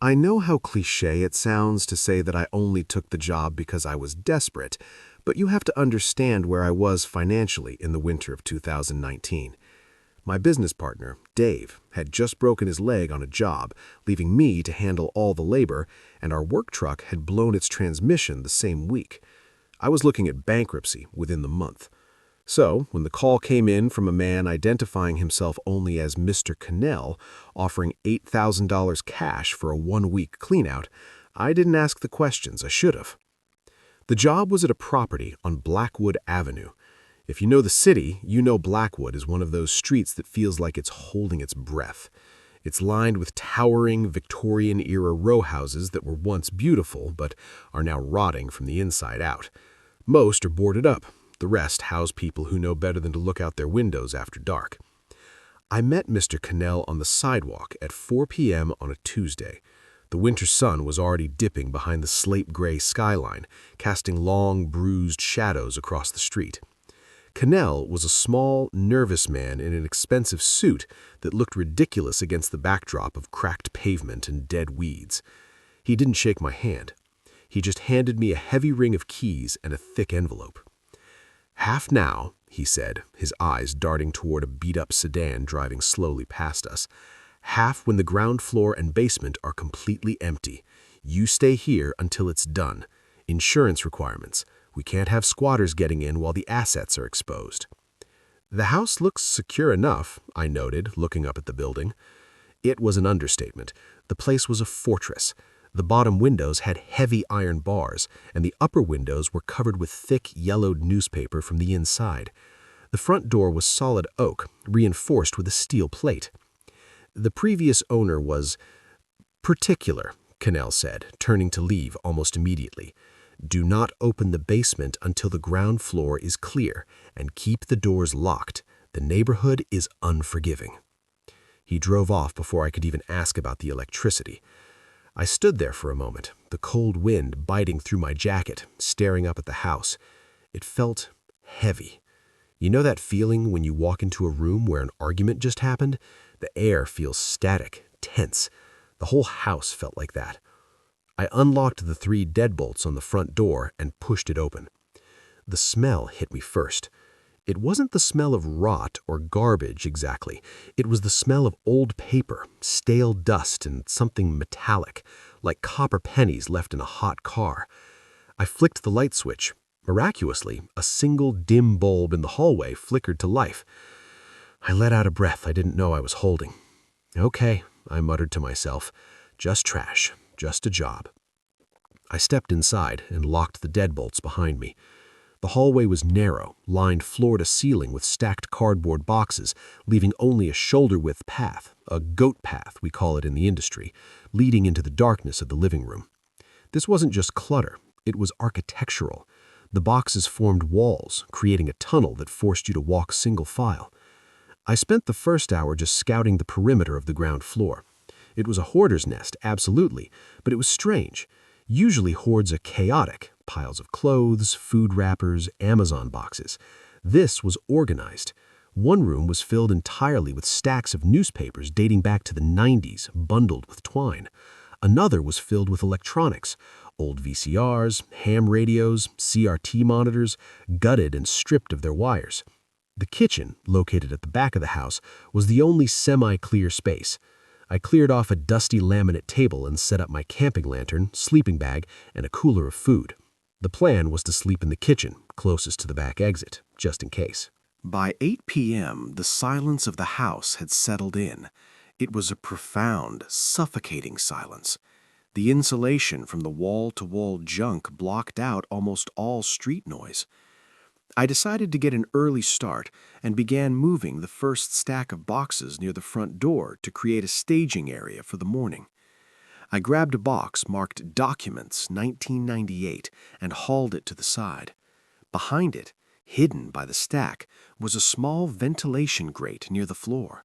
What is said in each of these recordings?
I know how cliché it sounds to say that I only took the job because I was desperate, but you have to understand where I was financially in the winter of 2019. My business partner, Dave, had just broken his leg on a job, leaving me to handle all the labor, and our work truck had blown its transmission the same week. I was looking at bankruptcy within the month. So, when the call came in from a man identifying himself only as Mr. Cannell, offering $8,000 cash for a one-week cleanout, I didn't ask the questions I should have. The job was at a property on Blackwood Avenue. If you know the city, you know Blackwood is one of those streets that feels like it's holding its breath. It's lined with towering Victorian-era row houses that were once beautiful but are now rotting from the inside out. Most are boarded up. The rest house people who know better than to look out their windows after dark. I met Mr. Cannell on the sidewalk at 4 p.m. on a Tuesday. The winter sun was already dipping behind the slate-gray skyline, casting long, bruised shadows across the street. Cannell was a small, nervous man in an expensive suit that looked ridiculous against the backdrop of cracked pavement and dead weeds. He didn't shake my hand. He just handed me a heavy ring of keys and a thick envelope. "Half now," he said, his eyes darting toward a beat-up sedan driving slowly past us. "Half when the ground floor and basement are completely empty. You stay here until it's done. Insurance requirements. We can't have squatters getting in while the assets are exposed." "The house looks secure enough," I noted, looking up at the building. It was an understatement. The place was a fortress. The bottom windows had heavy iron bars, and the upper windows were covered with thick, yellowed newspaper from the inside. The front door was solid oak, reinforced with a steel plate. "The previous owner was particular," Cannell said, turning to leave almost immediately. "Do not open the basement until the ground floor is clear, and keep the doors locked. The neighborhood is unforgiving." He drove off before I could even ask about the electricity. I stood there for a moment, the cold wind biting through my jacket, staring up at the house. It felt heavy. You know that feeling when you walk into a room where an argument just happened? The air feels static, tense. The whole house felt like that. I unlocked the 3 deadbolts on the front door and pushed it open. The smell hit me first. It wasn't the smell of rot or garbage exactly. It was the smell of old paper, stale dust, and something metallic, like copper pennies left in a hot car. I flicked the light switch. Miraculously, a single dim bulb in the hallway flickered to life. I let out a breath I didn't know I was holding. "Okay," I muttered to myself. "Just trash, just a job." I stepped inside and locked the deadbolts behind me. The hallway was narrow, lined floor to ceiling with stacked cardboard boxes, leaving only a shoulder-width path, a goat path we call it in the industry, leading into the darkness of the living room. This wasn't just clutter, it was architectural. The boxes formed walls, creating a tunnel that forced you to walk single file. I spent the first hour just scouting the perimeter of the ground floor. It was a hoarder's nest, absolutely, but it was strange. Usually hoards are chaotic, piles of clothes, food wrappers, Amazon boxes. This was organized. One room was filled entirely with stacks of newspapers dating back to the 90s, bundled with twine. Another was filled with electronics, old VCRs, ham radios, CRT monitors, gutted and stripped of their wires. The kitchen, located at the back of the house, was the only semi-clear space. I cleared off a dusty laminate table and set up my camping lantern, sleeping bag, and a cooler of food. The plan was to sleep in the kitchen, closest to the back exit, just in case. By 8 p.m., the silence of the house had settled in. It was a profound, suffocating silence. The insulation from the wall-to-wall junk blocked out almost all street noise. I decided to get an early start and began moving the first stack of boxes near the front door to create a staging area for the morning. I grabbed a box marked Documents 1998 and hauled it to the side. Behind it, hidden by the stack, was a small ventilation grate near the floor.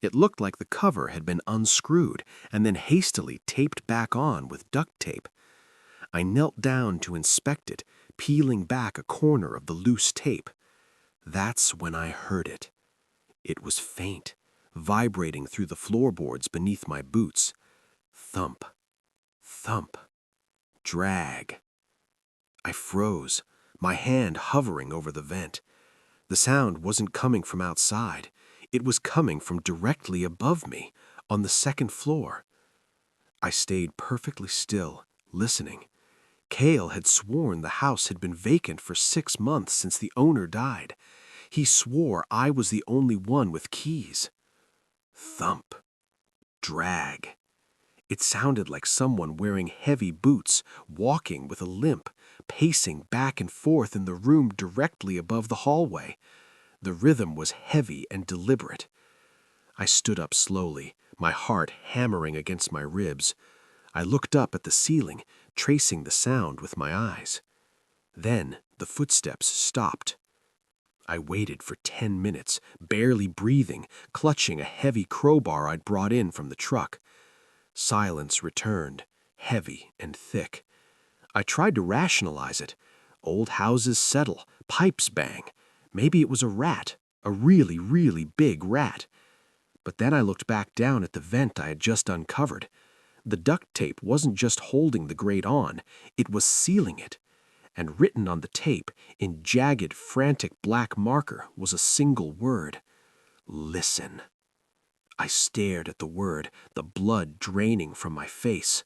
It looked like the cover had been unscrewed and then hastily taped back on with duct tape. I knelt down to inspect it, peeling back a corner of the loose tape. That's when I heard it. It was faint, vibrating through the floorboards beneath my boots. Thump, Thump. Drag. I froze, my hand hovering over the vent. The sound wasn't coming from outside. It was coming from directly above me, on the second floor. I stayed perfectly still, listening. Cale had sworn the house had been vacant for 6 months since the owner died. He swore I was the only one with keys. Thump. Drag. It sounded like someone wearing heavy boots, walking with a limp, pacing back and forth in the room directly above the hallway. The rhythm was heavy and deliberate. I stood up slowly, my heart hammering against my ribs. I looked up at the ceiling, tracing the sound with my eyes. Then the footsteps stopped. I waited for 10 minutes, barely breathing, clutching a heavy crowbar I'd brought in from the truck. Silence returned, heavy and thick. I tried to rationalize it. Old houses settle, pipes bang. Maybe it was a rat, a really, really big rat. But then I looked back down at the vent I had just uncovered. The duct tape wasn't just holding the grate on, it was sealing it. And written on the tape, in jagged, frantic black marker, was a single word. Listen. I stared at the word, the blood draining from my face.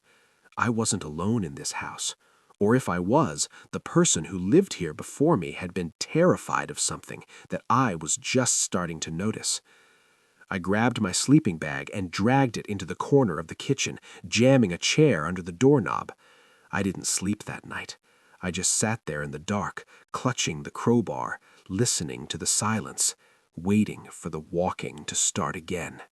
I wasn't alone in this house. Or if I was, the person who lived here before me had been terrified of something that I was just starting to notice. I grabbed my sleeping bag and dragged it into the corner of the kitchen, jamming a chair under the doorknob. I didn't sleep that night. I just sat there in the dark, clutching the crowbar, listening to the silence, waiting for the walking to start again.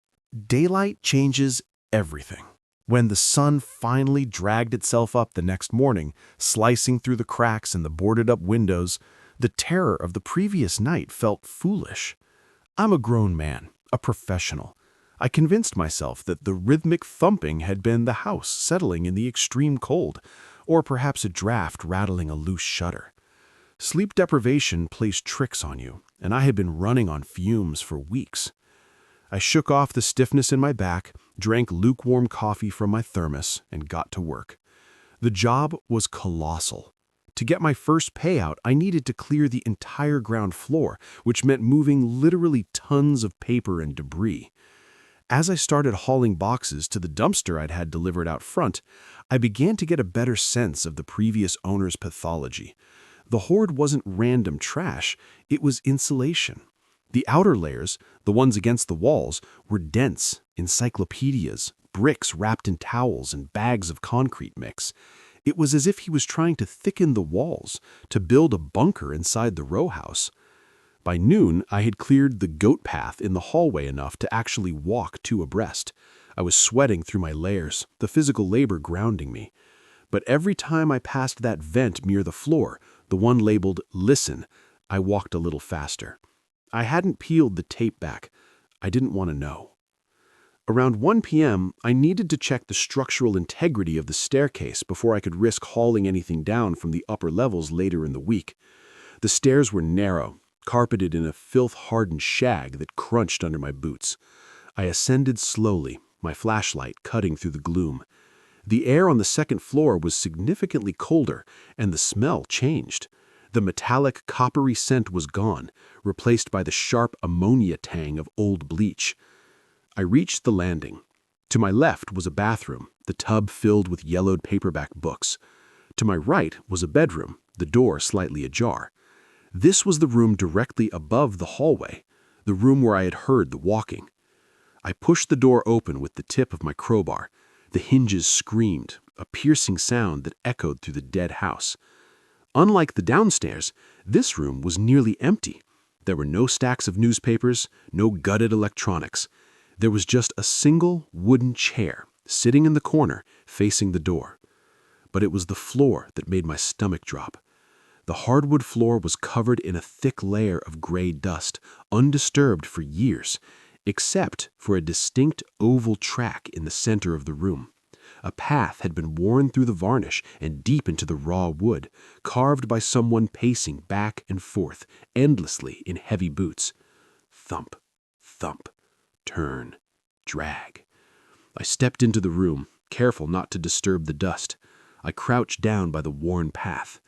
Daylight changes everything. When the sun finally dragged itself up the next morning, slicing through the cracks in the boarded-up windows, the terror of the previous night felt foolish. I'm a grown man, a professional. I convinced myself that the rhythmic thumping had been the house settling in the extreme cold, or perhaps a draft rattling a loose shutter. Sleep deprivation plays tricks on you, and I had been running on fumes for weeks. I shook off the stiffness in my back, drank lukewarm coffee from my thermos, and got to work. The job was colossal. To get my first payout, I needed to clear the entire ground floor, which meant moving literally tons of paper and debris. As I started hauling boxes to the dumpster I'd had delivered out front, I began to get a better sense of the previous owner's pathology. The hoard wasn't random trash, it was insulation. The outer layers, the ones against the walls, were dense, encyclopedias, bricks wrapped in towels and bags of concrete mix. It was as if he was trying to thicken the walls, to build a bunker inside the row house. By noon, I had cleared the goat path in the hallway enough to actually walk 2 abreast. I was sweating through my layers, the physical labor grounding me. But every time I passed that vent near the floor, the one labeled "Listen," I walked a little faster. I hadn't peeled the tape back. I didn't want to know. Around 1 p.m., I needed to check the structural integrity of the staircase before I could risk hauling anything down from the upper levels later in the week. The stairs were narrow, carpeted in a filth-hardened shag that crunched under my boots. I ascended slowly, my flashlight cutting through the gloom. The air on the second floor was significantly colder, and the smell changed. The metallic, coppery scent was gone, replaced by the sharp ammonia tang of old bleach. I reached the landing. To my left was a bathroom, the tub filled with yellowed paperback books. To my right was a bedroom, the door slightly ajar. This was the room directly above the hallway, the room where I had heard the walking. I pushed the door open with the tip of my crowbar. The hinges screamed, a piercing sound that echoed through the dead house. Unlike the downstairs, this room was nearly empty. There were no stacks of newspapers, no gutted electronics. There was just a single wooden chair sitting in the corner facing the door. But it was the floor that made my stomach drop. The hardwood floor was covered in a thick layer of gray dust, undisturbed for years, except for a distinct oval track in the center of the room. A path had been worn through the varnish and deep into the raw wood, carved by someone pacing back and forth, endlessly in heavy boots. Thump, thump, turn, drag. I stepped into the room, careful not to disturb the dust. I crouched down by the worn path.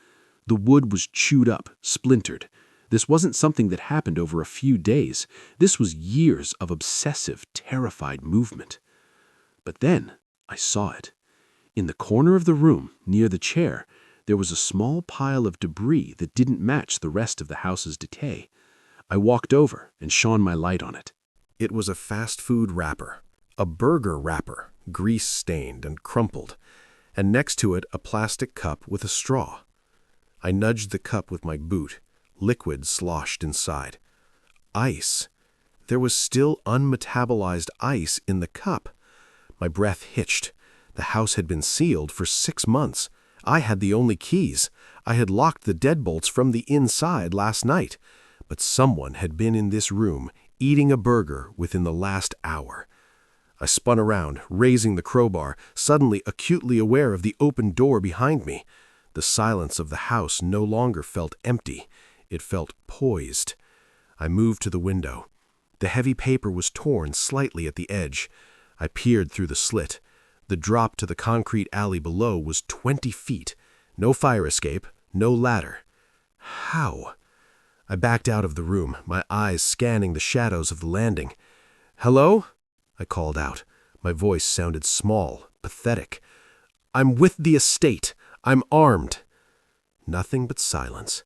The wood was chewed up, splintered. This wasn't something that happened over a few days. This was years of obsessive, terrified movement. But then I saw it. In the corner of the room, near the chair, there was a small pile of debris that didn't match the rest of the house's decay. I walked over and shone my light on it. It was a fast food wrapper, a burger wrapper, grease-stained and crumpled, and next to it a plastic cup with a straw. I nudged the cup with my boot. Liquid sloshed inside. Ice. There was still unmetabolized ice in the cup. My breath hitched. The house had been sealed for 6 months. I had the only keys. I had locked the deadbolts from the inside last night. But someone had been in this room, eating a burger within the last hour. I spun around, raising the crowbar, suddenly acutely aware of the open door behind me. The silence of the house no longer felt empty. It felt poised. I moved to the window. The heavy paper was torn slightly at the edge. I peered through the slit. The drop to the concrete alley below was 20 feet. No fire escape, no ladder. How? I backed out of the room, my eyes scanning the shadows of the landing. "Hello?" I called out. My voice sounded small, pathetic. "I'm with the estate. I'm armed." Nothing but silence.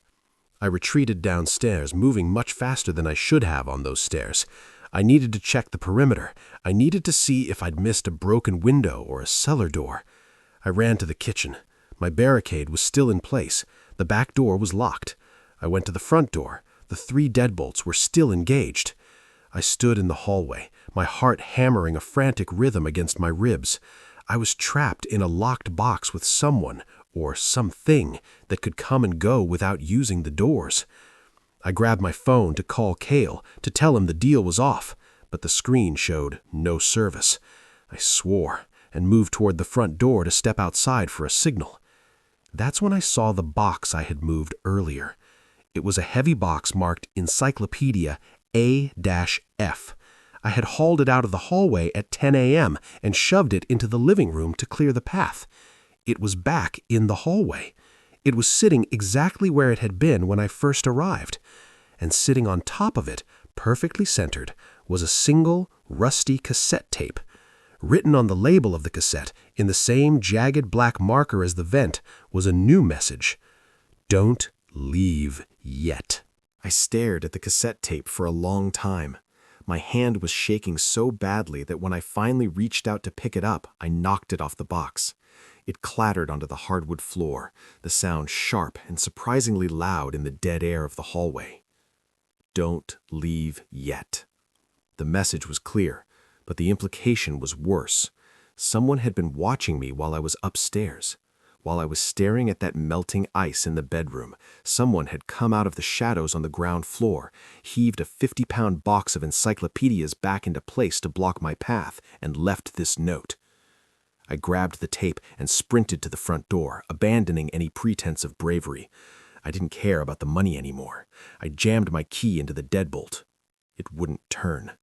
I retreated downstairs, moving much faster than I should have on those stairs. I needed to check the perimeter. I needed to see if I'd missed a broken window or a cellar door. I ran to the kitchen. My barricade was still in place. The back door was locked. I went to the front door. The 3 deadbolts were still engaged. I stood in the hallway, my heart hammering a frantic rhythm against my ribs. I was trapped in a locked box with someone, or something, that could come and go without using the doors. I grabbed my phone to call Cale, to tell him the deal was off, but the screen showed no service. I swore and moved toward the front door to step outside for a signal. That's when I saw the box I had moved earlier. It was a heavy box marked Encyclopedia A-F. I had hauled it out of the hallway at 10 a.m. and shoved it into the living room to clear the path. It was back in the hallway. It was sitting exactly where it had been when I first arrived. And sitting on top of it, perfectly centered, was a single, rusty cassette tape. Written on the label of the cassette, in the same jagged black marker as the vent, was a new message. "Don't leave yet." I stared at the cassette tape for a long time. My hand was shaking so badly that when I finally reached out to pick it up, I knocked it off the box. It clattered onto the hardwood floor, the sound sharp and surprisingly loud in the dead air of the hallway. "Don't leave yet." The message was clear, but the implication was worse. Someone had been watching me while I was upstairs. While I was staring at that melting ice in the bedroom, someone had come out of the shadows on the ground floor, heaved a 50-pound box of encyclopedias back into place to block my path, and left this note. I grabbed the tape and sprinted to the front door, abandoning any pretense of bravery. I didn't care about the money anymore. I jammed my key into the deadbolt. It wouldn't turn.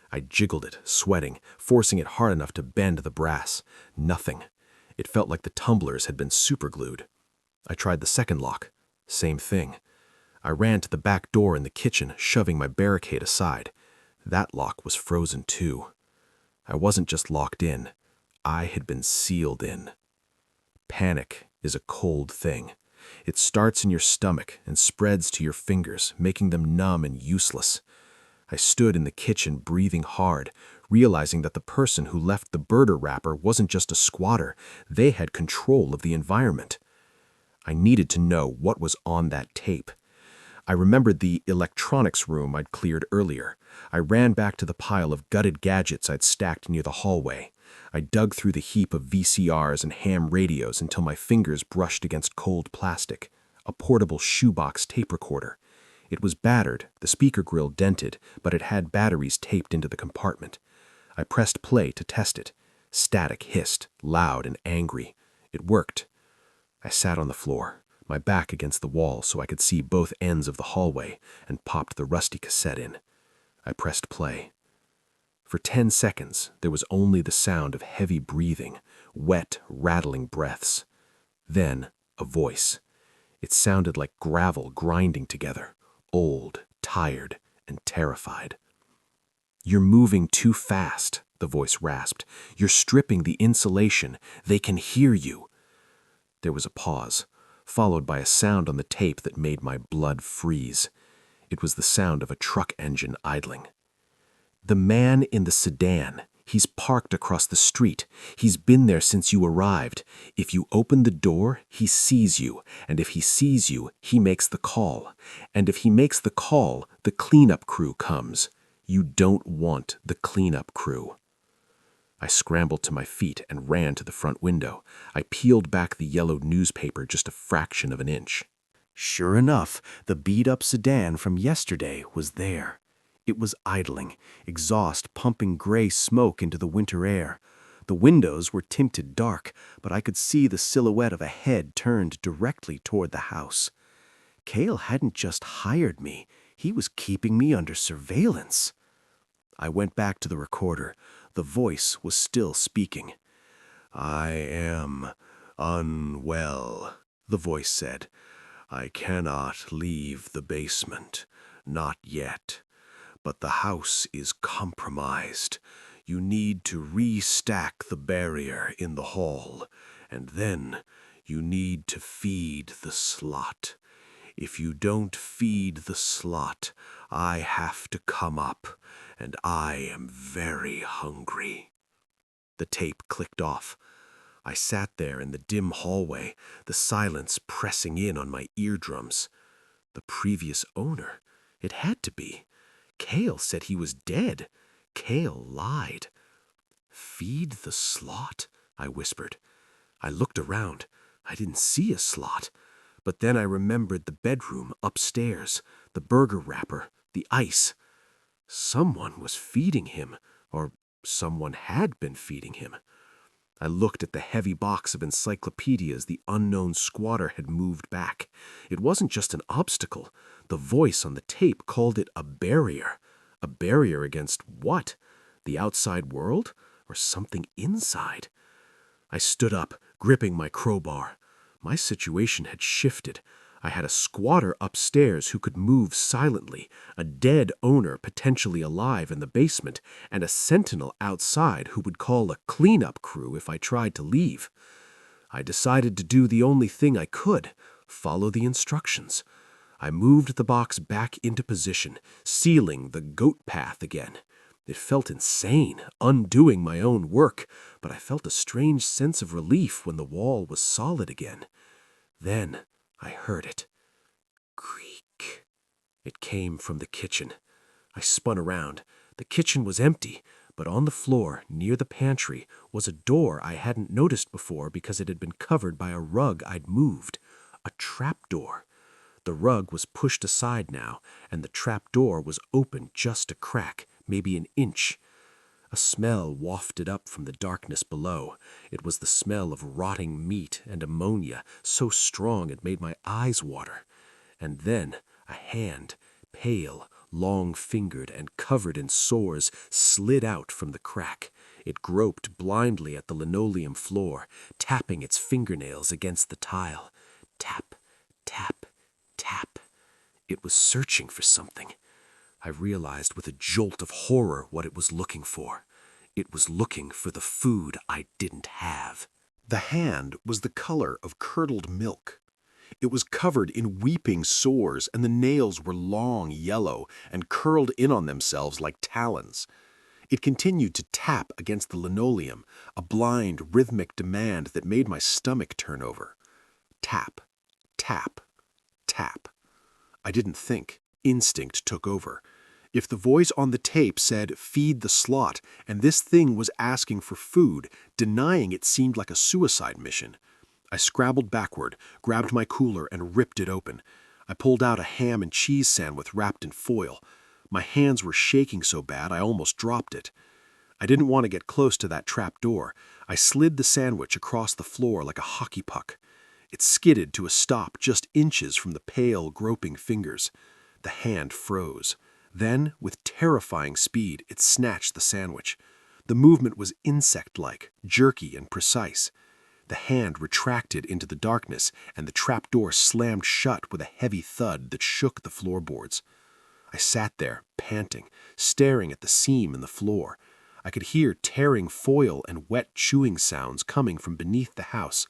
I jiggled it, sweating, forcing it hard enough to bend the brass. Nothing. It felt like the tumblers had been superglued. I tried the second lock. Same thing. I ran to the back door in the kitchen, shoving my barricade aside. That lock was frozen too. I wasn't just locked in. I had been sealed in. Panic is a cold thing. It starts in your stomach and spreads to your fingers, making them numb and useless. I stood in the kitchen breathing hard, realizing that the person who left the burger wrapper wasn't just a squatter. They had control of the environment. I needed to know what was on that tape. I remembered the electronics room I'd cleared earlier. I ran back to the pile of gutted gadgets I'd stacked near the hallway. I dug through the heap of VCRs and ham radios until my fingers brushed against cold plastic. A portable shoebox tape recorder. It was battered, the speaker grill dented, but it had batteries taped into the compartment. I pressed play to test it. Static hissed, loud and angry. It worked. I sat on the floor, my back against the wall so I could see both ends of the hallway, and popped the rusty cassette in. I pressed play. For 10 seconds, there was only the sound of heavy breathing, wet, rattling breaths. Then, a voice. It sounded like gravel grinding together, old, tired, and terrified. "You're moving too fast," the voice rasped. "You're stripping the insulation. They can hear you." There was a pause, followed by a sound on the tape that made my blood freeze. It was the sound of a truck engine idling. "The man in the sedan. He's parked across the street. He's been there since you arrived. If you open the door, he sees you. And if he sees you, he makes the call. And if he makes the call, the cleanup crew comes. You don't want the cleanup crew." I scrambled to my feet and ran to the front window. I peeled back the yellow newspaper just a fraction of an inch. Sure enough, the beat-up sedan from yesterday was there. It was idling, exhaust pumping gray smoke into the winter air. The windows were tinted dark, but I could see the silhouette of a head turned directly toward the house. Cale hadn't just hired me, he was keeping me under surveillance. I went back to the recorder. The voice was still speaking. "I am unwell," the voice said. "I cannot leave the basement, not yet. But the house is compromised. You need to restack the barrier in the hall, and then you need to feed the slot. If you don't feed the slot, I have to come up, and I am very hungry." The tape clicked off. I sat there in the dim hallway, the silence pressing in on my eardrums. The previous owner, it had to be. Cale said he was dead. Cale lied. "Feed the slot?" I whispered. I looked around. I didn't see a slot. But then I remembered the bedroom upstairs, the burger wrapper, the ice. Someone was feeding him, or someone had been feeding him. I looked at the heavy box of encyclopedias the unknown squatter had moved back. It wasn't just an obstacle. The voice on the tape called it a barrier. A barrier against what? The outside world? Or something inside? I stood up, gripping my crowbar. My situation had shifted. I had a squatter upstairs who could move silently, a dead owner potentially alive in the basement, and a sentinel outside who would call a cleanup crew if I tried to leave. I decided to do the only thing I could, follow the instructions. I moved the box back into position, sealing the goat path again. It felt insane, undoing my own work, but I felt a strange sense of relief when the wall was solid again. Then I heard it. Creak. It came from the kitchen. I spun around. The kitchen was empty, but on the floor, near the pantry, was a door I hadn't noticed before because it had been covered by a rug I'd moved. A trapdoor. The rug was pushed aside now, and the trapdoor was open just a crack, maybe an inch. A smell wafted up from the darkness below. It was the smell of rotting meat and ammonia, so strong it made my eyes water. And then a hand, pale, long-fingered and covered in sores, slid out from the crack. It groped blindly at the linoleum floor, tapping its fingernails against the tile. Tap, tap, tap. It was searching for something. I realized with a jolt of horror what it was looking for. It was looking for the food I didn't have. The hand was the color of curdled milk. It was covered in weeping sores, and the nails were long, yellow, and curled in on themselves like talons. It continued to tap against the linoleum, a blind, rhythmic demand that made my stomach turn over. Tap, tap, tap. I didn't think. Instinct took over. If the voice on the tape said, "Feed the slot," and this thing was asking for food, denying it seemed like a suicide mission. I scrabbled backward, grabbed my cooler, and ripped it open. I pulled out a ham and cheese sandwich wrapped in foil. My hands were shaking so bad I almost dropped it. I didn't want to get close to that trap door. I slid the sandwich across the floor like a hockey puck. It skidded to a stop just inches from the pale, groping fingers. The hand froze. Then, with terrifying speed, it snatched the sandwich. The movement was insect-like, jerky and precise. The hand retracted into the darkness, and the trapdoor slammed shut with a heavy thud that shook the floorboards. I sat there, panting, staring at the seam in the floor. I could hear tearing foil and wet chewing sounds coming from beneath the house.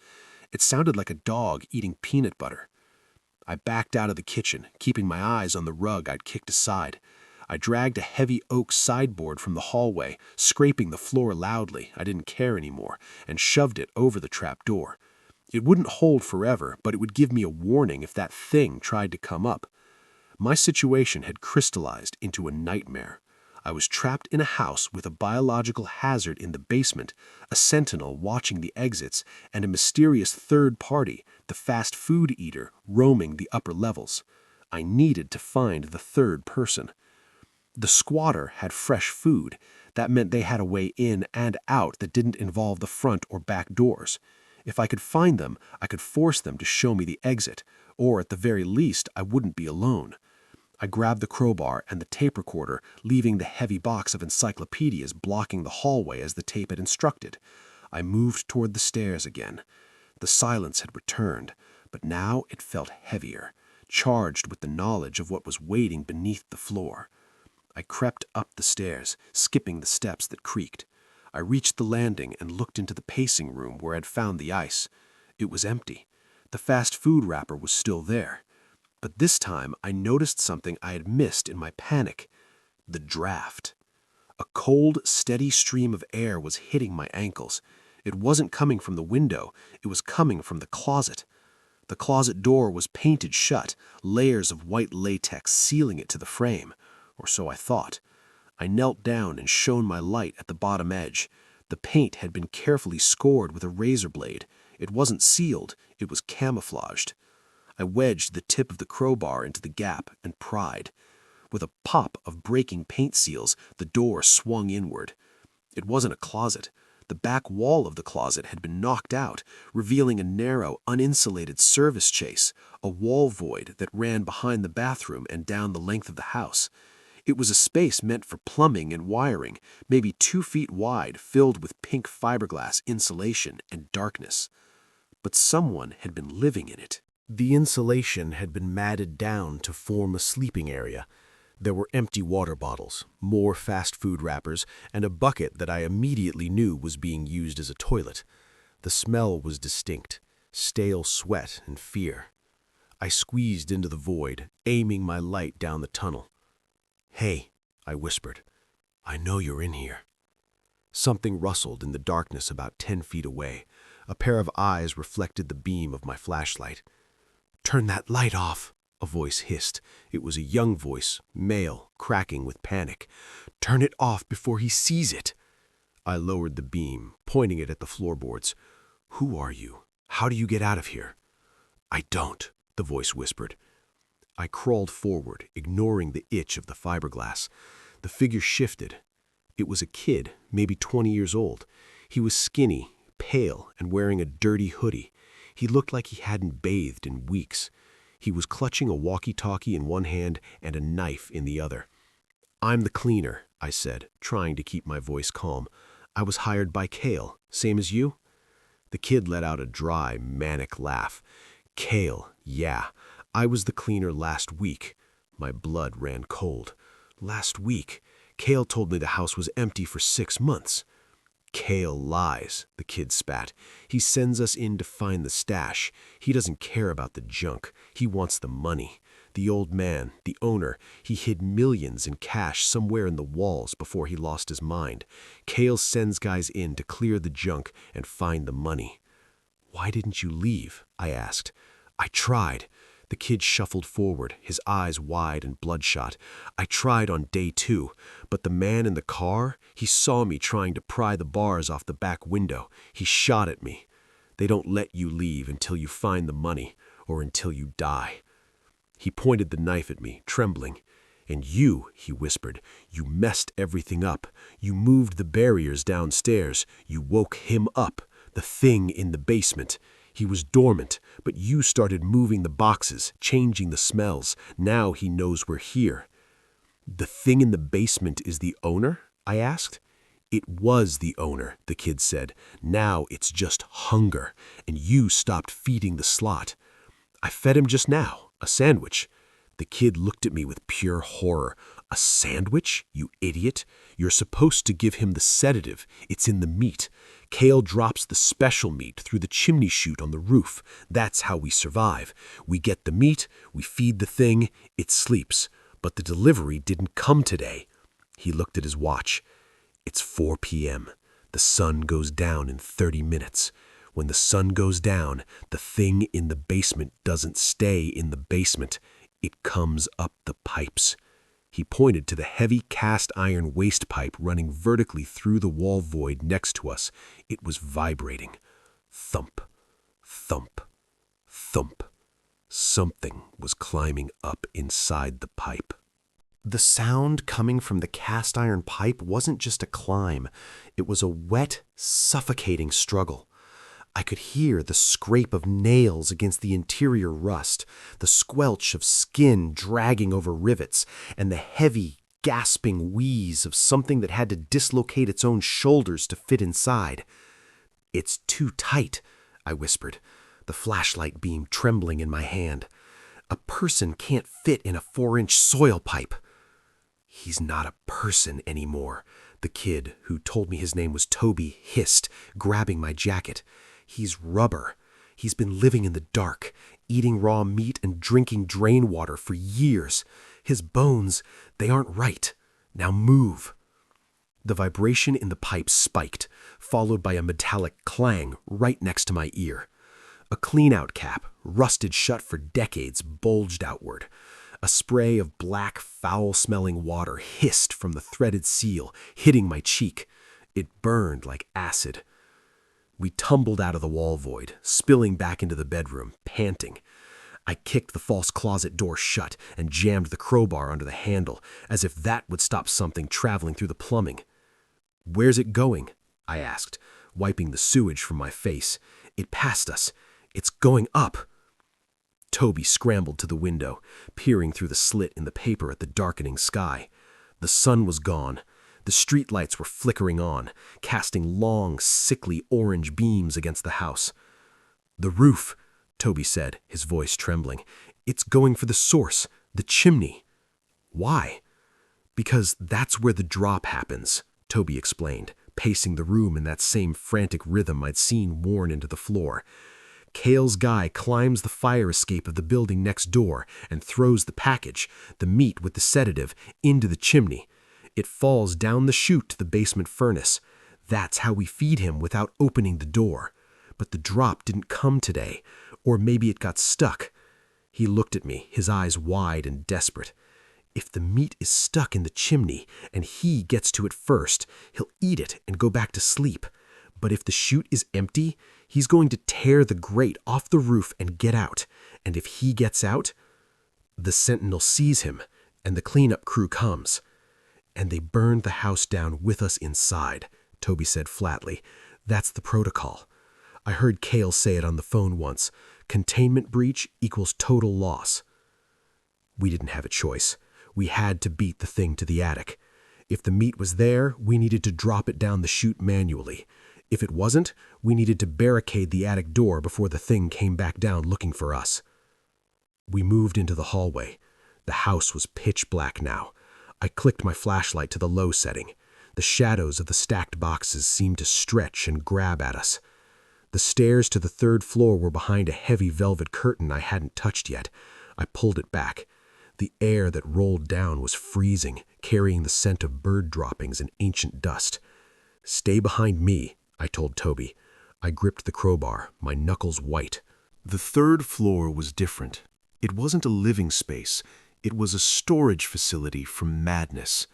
It sounded like a dog eating peanut butter. I backed out of the kitchen, keeping my eyes on the rug I'd kicked aside. I dragged a heavy oak sideboard from the hallway, scraping the floor loudly, I didn't care anymore, and shoved it over the trapdoor. It wouldn't hold forever, but it would give me a warning if that thing tried to come up. My situation had crystallized into a nightmare. I was trapped in a house with a biological hazard in the basement, a sentinel watching the exits, and a mysterious third party, the fast food eater, roaming the upper levels. I needed to find the third person. The squatter had fresh food. That meant they had a way in and out that didn't involve the front or back doors. If I could find them, I could force them to show me the exit, or at the very least, I wouldn't be alone. I grabbed the crowbar and the tape recorder, leaving the heavy box of encyclopedias blocking the hallway as the tape had instructed. I moved toward the stairs again. The silence had returned, but now it felt heavier, charged with the knowledge of what was waiting beneath the floor. I crept up the stairs, skipping the steps that creaked. I reached the landing and looked into the pacing room where I'd found the ice. It was empty. The fast food wrapper was still there. But this time I noticed something I had missed in my panic. The draft. A cold, steady stream of air was hitting my ankles. It wasn't coming from the window, it was coming from the closet. The closet door was painted shut, layers of white latex sealing it to the frame. Or so I thought. I knelt down and shone my light at the bottom edge. The paint had been carefully scored with a razor blade. It wasn't sealed, it was camouflaged. I wedged the tip of the crowbar into the gap and pried. With a pop of breaking paint seals, the door swung inward. It wasn't a closet. The back wall of the closet had been knocked out, revealing a narrow, uninsulated service chase, a wall void that ran behind the bathroom and down the length of the house. It was a space meant for plumbing and wiring, maybe 2 feet wide, filled with pink fiberglass insulation and darkness. But someone had been living in it. The insulation had been matted down to form a sleeping area. There were empty water bottles, more fast food wrappers, and a bucket that I immediately knew was being used as a toilet. The smell was distinct, stale sweat and fear. I squeezed into the void, aiming my light down the tunnel. "Hey," I whispered, "I know you're in here." Something rustled in the darkness about 10 feet away. A pair of eyes reflected the beam of my flashlight. "Turn that light off," a voice hissed. It was a young voice, male, cracking with panic. "Turn it off before he sees it." I lowered the beam, pointing it at the floorboards. "Who are you? How do you get out of here?" "I don't," the voice whispered. I crawled forward, ignoring the itch of the fiberglass. The figure shifted. It was a kid, maybe 20 years old. He was skinny, pale, and wearing a dirty hoodie. He looked like he hadn't bathed in weeks. He was clutching a walkie-talkie in one hand and a knife in the other. "I'm the cleaner," I said, trying to keep my voice calm. "I was hired by Cale, same as you?" The kid let out a dry, manic laugh. "Cale, yeah. I was the cleaner last week." My blood ran cold. "Last week? Cale told me the house was empty for 6 months." "Cale lies," the kid spat. "He sends us in to find the stash. He doesn't care about the junk. He wants the money. The old man, the owner, he hid millions in cash somewhere in the walls before he lost his mind. Cale sends guys in to clear the junk and find the money." "Why didn't you leave?" I asked. "I tried." The kid shuffled forward, his eyes wide and bloodshot. "I tried on day 2, but the man in the car, he saw me trying to pry the bars off the back window. He shot at me. They don't let you leave until you find the money, or until you die." He pointed the knife at me, trembling. "And you," he whispered, "you messed everything up. You moved the barriers downstairs. You woke him up, the thing in the basement. He was dormant, but you started moving the boxes, changing the smells. Now he knows we're here." "The thing in the basement is the owner?" I asked. "It was the owner," the kid said. "Now it's just hunger, and you stopped feeding the slot." "I fed him just now, a sandwich." The kid looked at me with pure horror. "A sandwich, you idiot? You're supposed to give him the sedative. It's in the meat. Kale drops the special meat through the chimney chute on the roof. That's how we survive. We get the meat, we feed the thing, it sleeps. But the delivery didn't come today." He looked at his watch. "It's 4 p.m. The sun goes down in 30 minutes. When the sun goes down, the thing in the basement doesn't stay in the basement. It comes up the pipes." He pointed to the heavy cast iron waste pipe running vertically through the wall void next to us. It was vibrating. Thump, thump, thump. Something was climbing up inside the pipe. The sound coming from the cast iron pipe wasn't just a climb. It was a wet, suffocating struggle. I could hear the scrape of nails against the interior rust, the squelch of skin dragging over rivets, and the heavy, gasping wheeze of something that had to dislocate its own shoulders to fit inside. "It's too tight," I whispered, the flashlight beam trembling in my hand. "A person can't fit in a 4-inch soil pipe." "He's not a person anymore," the kid, who told me his name was Toby, hissed, grabbing my jacket. "He's rubber. He's been living in the dark, eating raw meat and drinking drain water for years. His bones, they aren't right. Now move." The vibration in the pipe spiked, followed by a metallic clang right next to my ear. A clean-out cap, rusted shut for decades, bulged outward. A spray of black, foul-smelling water hissed from the threaded seal, hitting my cheek. It burned like acid. We tumbled out of the wall void, spilling back into the bedroom, panting. I kicked the false closet door shut and jammed the crowbar under the handle, as if that would stop something traveling through the plumbing. "Where's it going?" I asked, wiping the sewage from my face. "It passed us. It's going up." Toby scrambled to the window, peering through the slit in the paper at the darkening sky. The sun was gone. The streetlights were flickering on, casting long, sickly orange beams against the house. "The roof," Toby said, his voice trembling. "It's going for the source, the chimney." "Why?" "Because that's where the drop happens," Toby explained, pacing the room in that same frantic rhythm I'd seen worn into the floor. "Kale's guy climbs the fire escape of the building next door and throws the package, the meat with the sedative, into the chimney. It falls down the chute to the basement furnace. That's how we feed him without opening the door. But the drop didn't come today, or maybe it got stuck." He looked at me, his eyes wide and desperate. "If the meat is stuck in the chimney and he gets to it first, he'll eat it and go back to sleep. But if the chute is empty, he's going to tear the grate off the roof and get out. And if he gets out, the sentinel sees him, and the cleanup crew comes." "And they burned the house down with us inside," Toby said flatly. "That's the protocol. I heard Kale say it on the phone once. Containment breach equals total loss." We didn't have a choice. We had to beat the thing to the attic. If the meat was there, we needed to drop it down the chute manually. If it wasn't, we needed to barricade the attic door before the thing came back down looking for us. We moved into the hallway. The house was pitch black now. I clicked my flashlight to the low setting. The shadows of the stacked boxes seemed to stretch and grab at us. The stairs to the 3rd floor were behind a heavy velvet curtain I hadn't touched yet. I pulled it back. The air that rolled down was freezing, carrying the scent of bird droppings and ancient dust. "Stay behind me," I told Toby. I gripped the crowbar, my knuckles white. The 3rd floor was different. It wasn't a living space. It was a storage facility from madness.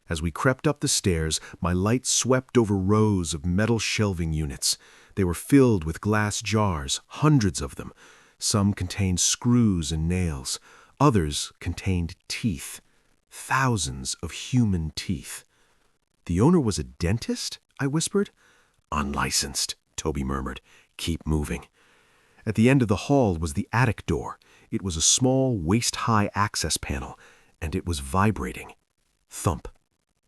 As we crept up the stairs, my light swept over rows of metal shelving units. They were filled with glass jars, hundreds of them. Some contained screws and nails. Others contained teeth. Thousands of human teeth. "The owner was a dentist?" I whispered. "Unlicensed," Toby murmured. "Keep moving." At the end of the hall was the attic door. It was a small, waist-high access panel, and it was vibrating. Thump,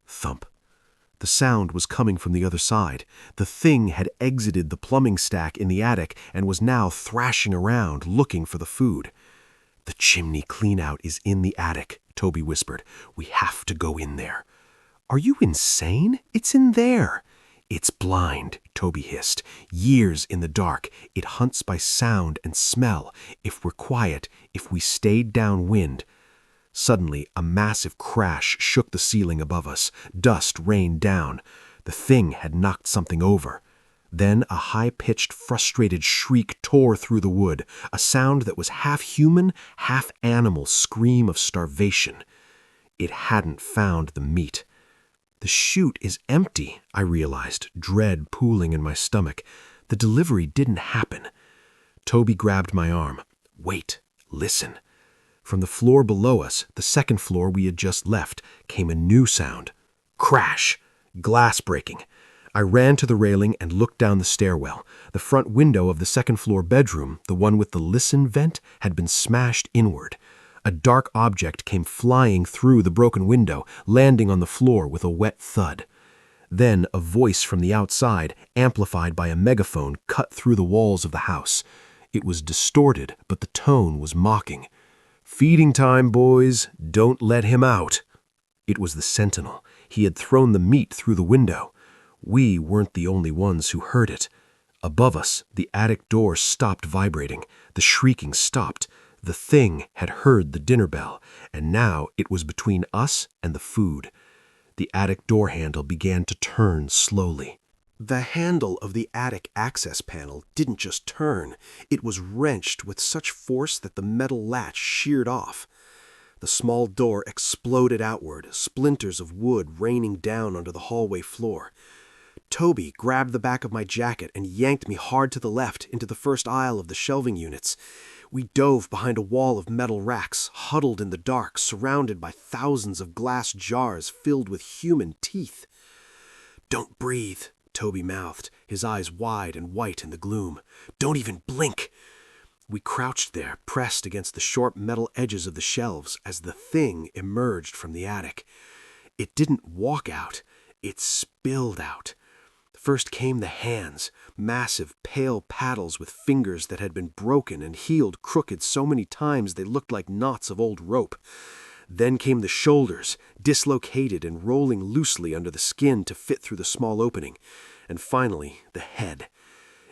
thump. The sound was coming from the other side. The thing had exited the plumbing stack in the attic and was now thrashing around, looking for the food. "The chimney cleanout is in the attic," Toby whispered. "We have to go in there." "Are you insane? It's in there." "It's blind," Toby hissed. "Years in the dark. It hunts by sound and smell. If we're quiet, if we stayed downwind." Suddenly, a massive crash shook the ceiling above us. Dust rained down. The thing had knocked something over. Then a high-pitched, frustrated shriek tore through the wood, a sound that was half human, half animal scream of starvation. It hadn't found the meat. "The chute is empty," I realized, dread pooling in my stomach. The delivery didn't happen. Toby grabbed my arm. "Wait, listen." From the floor below us, the second floor we had just left, came a new sound. Crash! Glass breaking. I ran to the railing and looked down the stairwell. The front window of the second-floor bedroom, the one with the listen vent, had been smashed inward. A dark object came flying through the broken window, landing on the floor with a wet thud. Then a voice from the outside, amplified by a megaphone, cut through the walls of the house. It was distorted, but the tone was mocking. "Feeding time, boys. Don't let him out." It was the sentinel. He had thrown the meat through the window. We weren't the only ones who heard it. Above us, the attic door stopped vibrating. The shrieking stopped. The thing had heard the dinner bell, and now it was between us and the food. The attic door handle began to turn slowly. The handle of the attic access panel didn't just turn. It was wrenched with such force that the metal latch sheared off. The small door exploded outward, splinters of wood raining down onto the hallway floor. Toby grabbed the back of my jacket and yanked me hard to the left into the first aisle of the shelving units. We dove behind a wall of metal racks, huddled in the dark, surrounded by thousands of glass jars filled with human teeth. "Don't breathe," Toby mouthed, his eyes wide and white in the gloom. "Don't even blink." We crouched there, pressed against the short metal edges of the shelves as the thing emerged from the attic. It didn't walk out. It spilled out. First came the hands, massive, pale paddles with fingers that had been broken and healed crooked so many times they looked like knots of old rope. Then came the shoulders, dislocated and rolling loosely under the skin to fit through the small opening. And finally, the head.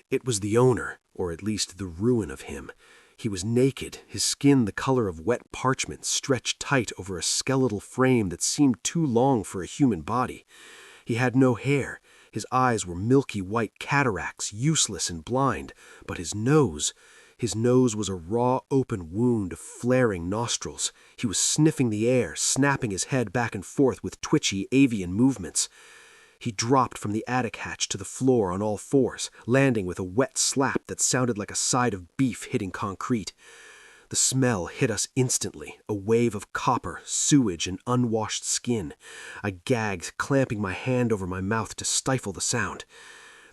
It was the owner, or at least the ruin of him. He was naked, his skin the color of wet parchment, stretched tight over a skeletal frame that seemed too long for a human body. He had no hair. His eyes were milky white cataracts, useless and blind. But his nose was a raw, open wound of flaring nostrils. He was sniffing the air, snapping his head back and forth with twitchy avian movements. He dropped from the attic hatch to the floor on all fours, landing with a wet slap that sounded like a side of beef hitting concrete. The smell hit us instantly, a wave of copper, sewage, and unwashed skin. I gagged, clamping my hand over my mouth to stifle the sound.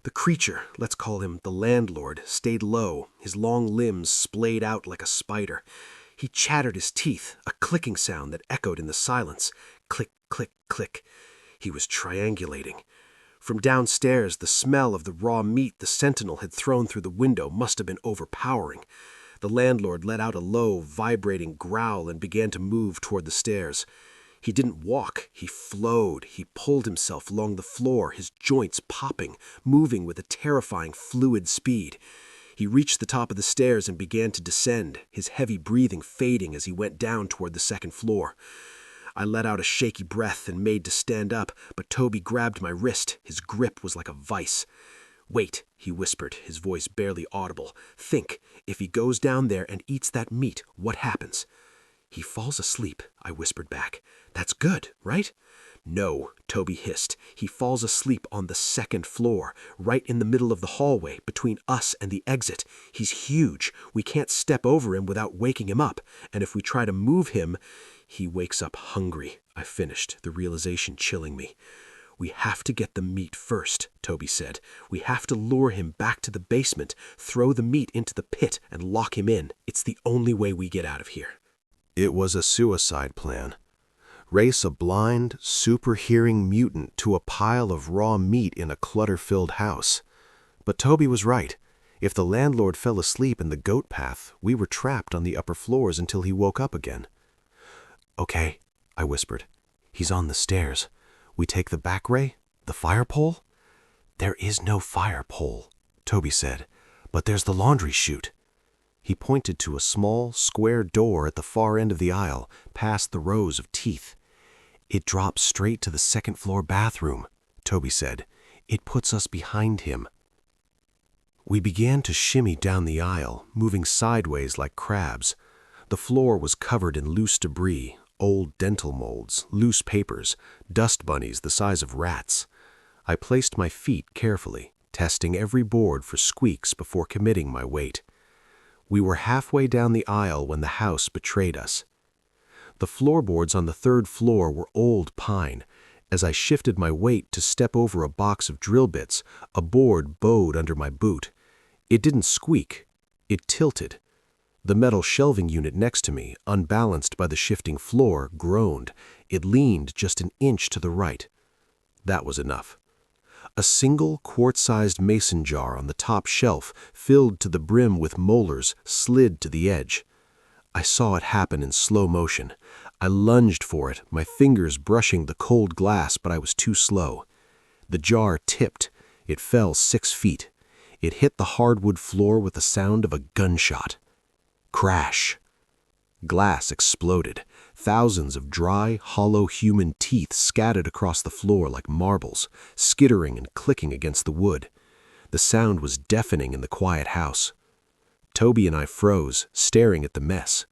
The creature, let's call him the landlord, stayed low, his long limbs splayed out like a spider. He chattered his teeth, a clicking sound that echoed in the silence. Click, click, click. He was triangulating. From downstairs, the smell of the raw meat the sentinel had thrown through the window must have been overpowering. The landlord let out a low, vibrating growl and began to move toward the stairs. He didn't walk, he flowed. He pulled himself along the floor, his joints popping, moving with a terrifying fluid speed. He reached the top of the stairs and began to descend, his heavy breathing fading as he went down toward the second floor. I let out a shaky breath and made to stand up, but Toby grabbed my wrist. His grip was like a vice. "Wait," he whispered, his voice barely audible. "Think, if he goes down there and eats that meat, what happens?" "He falls asleep," I whispered back. "That's good, right?" "No," Toby hissed. "He falls asleep on the second floor, right in the middle of the hallway, between us and the exit. He's huge. We can't step over him without waking him up. And if we try to move him, he wakes up hungry," I finished, the realization chilling me. "We have to get the meat first," Toby said. "We have to lure him back to the basement, throw the meat into the pit, and lock him in. It's the only way we get out of here." It was a suicide plan. race a blind, super-hearing mutant to a pile of raw meat in a clutter-filled house. But Toby was right. If the landlord fell asleep in the goat path, we were trapped on the upper floors until he woke up again. "Okay," I whispered. "He's on the stairs. We take the back way? The fire pole?" "There is no fire pole," Toby said, "but there's the laundry chute." He pointed to a small, square door at the far end of the aisle, past the rows of teeth. "It drops straight to the second-floor bathroom," Toby said. "It puts us behind him." We began to shimmy down the aisle, moving sideways like crabs. The floor was covered in loose debris, old dental molds, loose papers, dust bunnies the size of rats. I placed my feet carefully, testing every board for squeaks before committing my weight. We were halfway down the aisle when the house betrayed us. The floorboards on the third floor were old pine. As I shifted my weight to step over a box of drill bits, a board bowed under my boot. It didn't squeak. It tilted. The metal shelving unit next to me, unbalanced by the shifting floor, groaned. It leaned just an inch to the right. That was enough. A single quart-sized mason jar on the top shelf, filled to the brim with molars, slid to the edge. I saw it happen in slow motion. I lunged for it, my fingers brushing the cold glass, but I was too slow. The jar tipped. It fell 6 feet. It hit the hardwood floor with the sound of a gunshot. Crash. Glass exploded. Thousands of dry, hollow human teeth scattered across the floor like marbles, skittering and clicking against the wood. The sound was deafening in the quiet house. Toby and I froze, staring at the mess.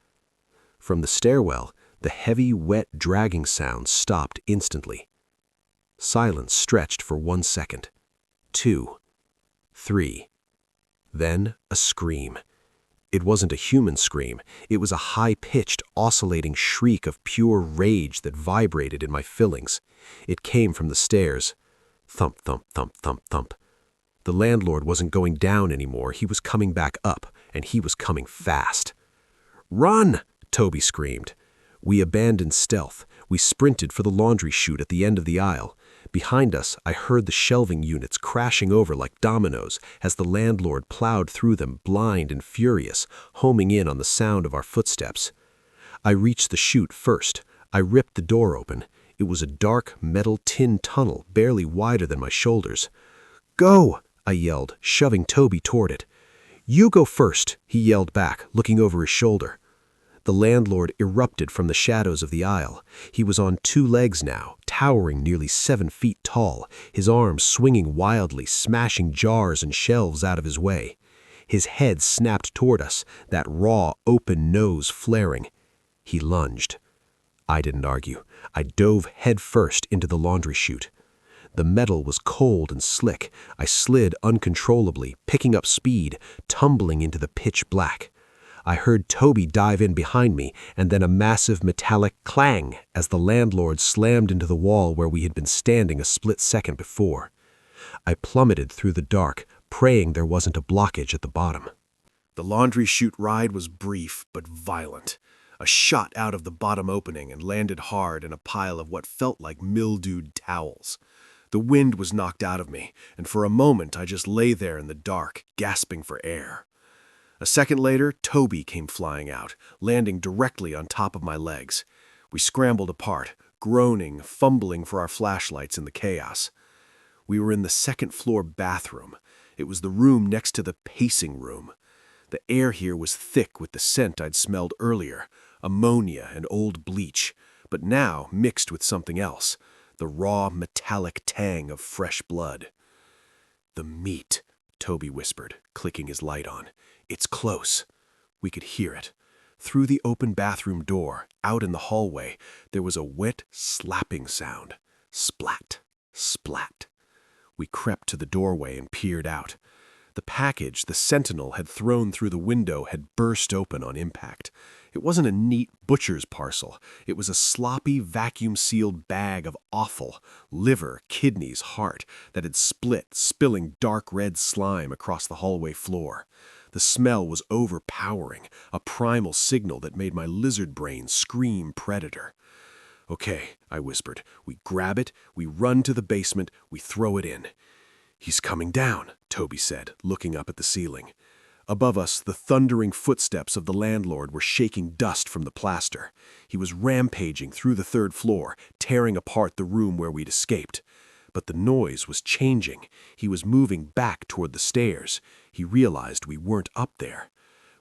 From the stairwell, the heavy, wet, dragging sound stopped instantly. Silence stretched for 1 second, 2, 3. Then a scream. It wasn't a human scream. It was a high-pitched, oscillating shriek of pure rage that vibrated in my fillings. It came from the stairs. Thump, thump, thump, thump, thump. The landlord wasn't going down anymore. He was coming back up, and he was coming fast. "Run!" Toby screamed. We abandoned stealth. We sprinted for the laundry chute at the end of the aisle. Behind us, I heard the shelving units crashing over like dominoes as the landlord plowed through them, blind and furious, homing in on the sound of our footsteps. I reached the chute first. I ripped the door open. It was a dark, metal tin tunnel, barely wider than my shoulders. "Go!" I yelled, shoving Toby toward it. "You go first," he yelled back, looking over his shoulder. The landlord erupted from the shadows of the aisle. He was on 2 legs now, towering nearly 7 feet tall, his arms swinging wildly, smashing jars and shelves out of his way. His head snapped toward us, that raw, open nose flaring. He lunged. I didn't argue. I dove headfirst into the laundry chute. The metal was cold and slick. I slid uncontrollably, picking up speed, tumbling into the pitch black. I heard Toby dive in behind me, and then a massive metallic clang as the landlord slammed into the wall where we had been standing a split second before. I plummeted through the dark, praying there wasn't a blockage at the bottom. The laundry chute ride was brief but violent. I shot out of the bottom opening and landed hard in a pile of what felt like mildewed towels. The wind was knocked out of me, and for a moment I just lay there in the dark, gasping for air. A second later, Toby came flying out, landing directly on top of my legs. We scrambled apart, groaning, fumbling for our flashlights in the chaos. We were in the second-floor bathroom. It was the room next to the pacing room. The air here was thick with the scent I'd smelled earlier, ammonia and old bleach, but now mixed with something else, the raw, metallic tang of fresh blood. "The meat," Toby whispered, clicking his light on. "It's close." We could hear it. Through the open bathroom door, out in the hallway, there was a wet, slapping sound. Splat, splat. We crept to the doorway and peered out. The package the sentinel had thrown through the window had burst open on impact. It wasn't a neat butcher's parcel. It was a sloppy, vacuum-sealed bag of offal, liver, kidneys, heart, that had split, spilling dark red slime across the hallway floor. The smell was overpowering, a primal signal that made my lizard brain scream predator. "Okay," I whispered. "We grab it, we run to the basement, we throw it in." "He's coming down," Toby said, looking up at the ceiling. Above us, the thundering footsteps of the landlord were shaking dust from the plaster. He was rampaging through the third floor, tearing apart the room where we'd escaped. But the noise was changing. He was moving back toward the stairs. He realized we weren't up there.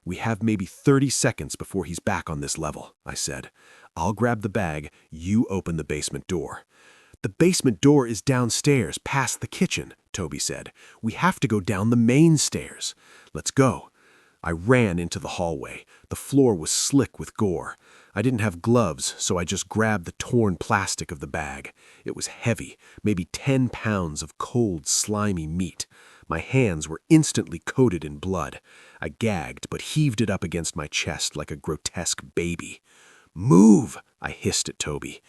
"We have maybe 30 seconds before he's back on this level," I said. "I'll grab the bag, you open the basement door." "The basement door is downstairs, past the kitchen," Toby said. "We have to go down the main stairs." "Let's go." I ran into the hallway. The floor was slick with gore. I didn't have gloves, so I just grabbed the torn plastic of the bag. It was heavy, maybe 10 pounds of cold, slimy meat. My hands were instantly coated in blood. I gagged, but heaved it up against my chest like a grotesque baby. "Move!" I hissed at Toby.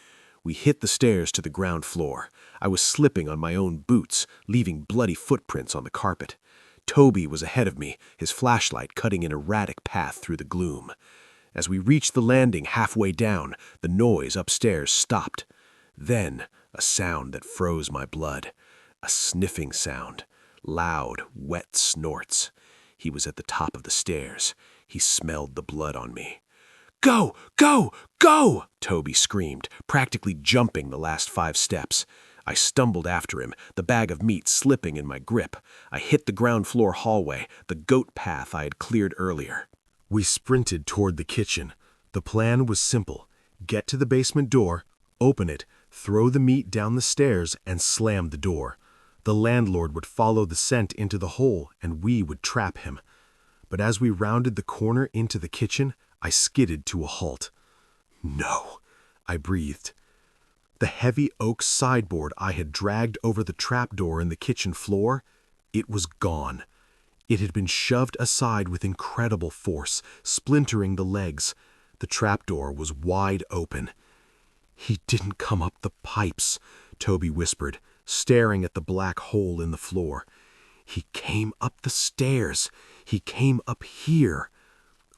We hit the stairs to the ground floor. I was slipping on my own boots, leaving bloody footprints on the carpet. Toby was ahead of me, his flashlight cutting an erratic path through the gloom. As we reached the landing halfway down, the noise upstairs stopped. Then, a sound that froze my blood. A sniffing sound. Loud, wet snorts. He was at the top of the stairs. He smelled the blood on me. "Go! Go! Go!" Toby screamed, practically jumping the last 5 steps. I stumbled after him, the bag of meat slipping in my grip. I hit the ground floor hallway, the goat path I had cleared earlier. We sprinted toward the kitchen. The plan was simple. Get to the basement door, open it, throw the meat down the stairs, and slam the door. The landlord would follow the scent into the hole, and we would trap him. But as we rounded the corner into the kitchen, I skidded to a halt. "No," I breathed. The heavy oak sideboard I had dragged over the trapdoor in the kitchen floor, it was gone. It had been shoved aside with incredible force, splintering the legs. The trapdoor was wide open. "He didn't come up the pipes," Toby whispered, staring at the black hole in the floor. "He came up the stairs. He came up here."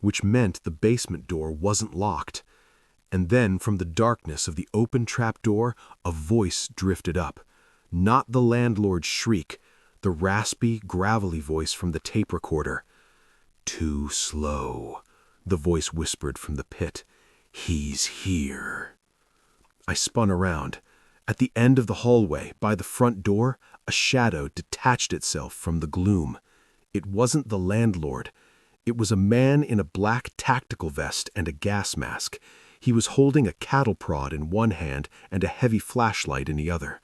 Which meant the basement door wasn't locked. And then from the darkness of the open trapdoor, a voice drifted up. Not the landlord's shriek, the raspy, gravelly voice from the tape recorder. "Too slow," the voice whispered from the pit. "He's here." I spun around. At the end of the hallway, by the front door, a shadow detached itself from the gloom. It wasn't the landlord. It was a man in a black tactical vest and a gas mask. He was holding a cattle prod in one hand and a heavy flashlight in the other.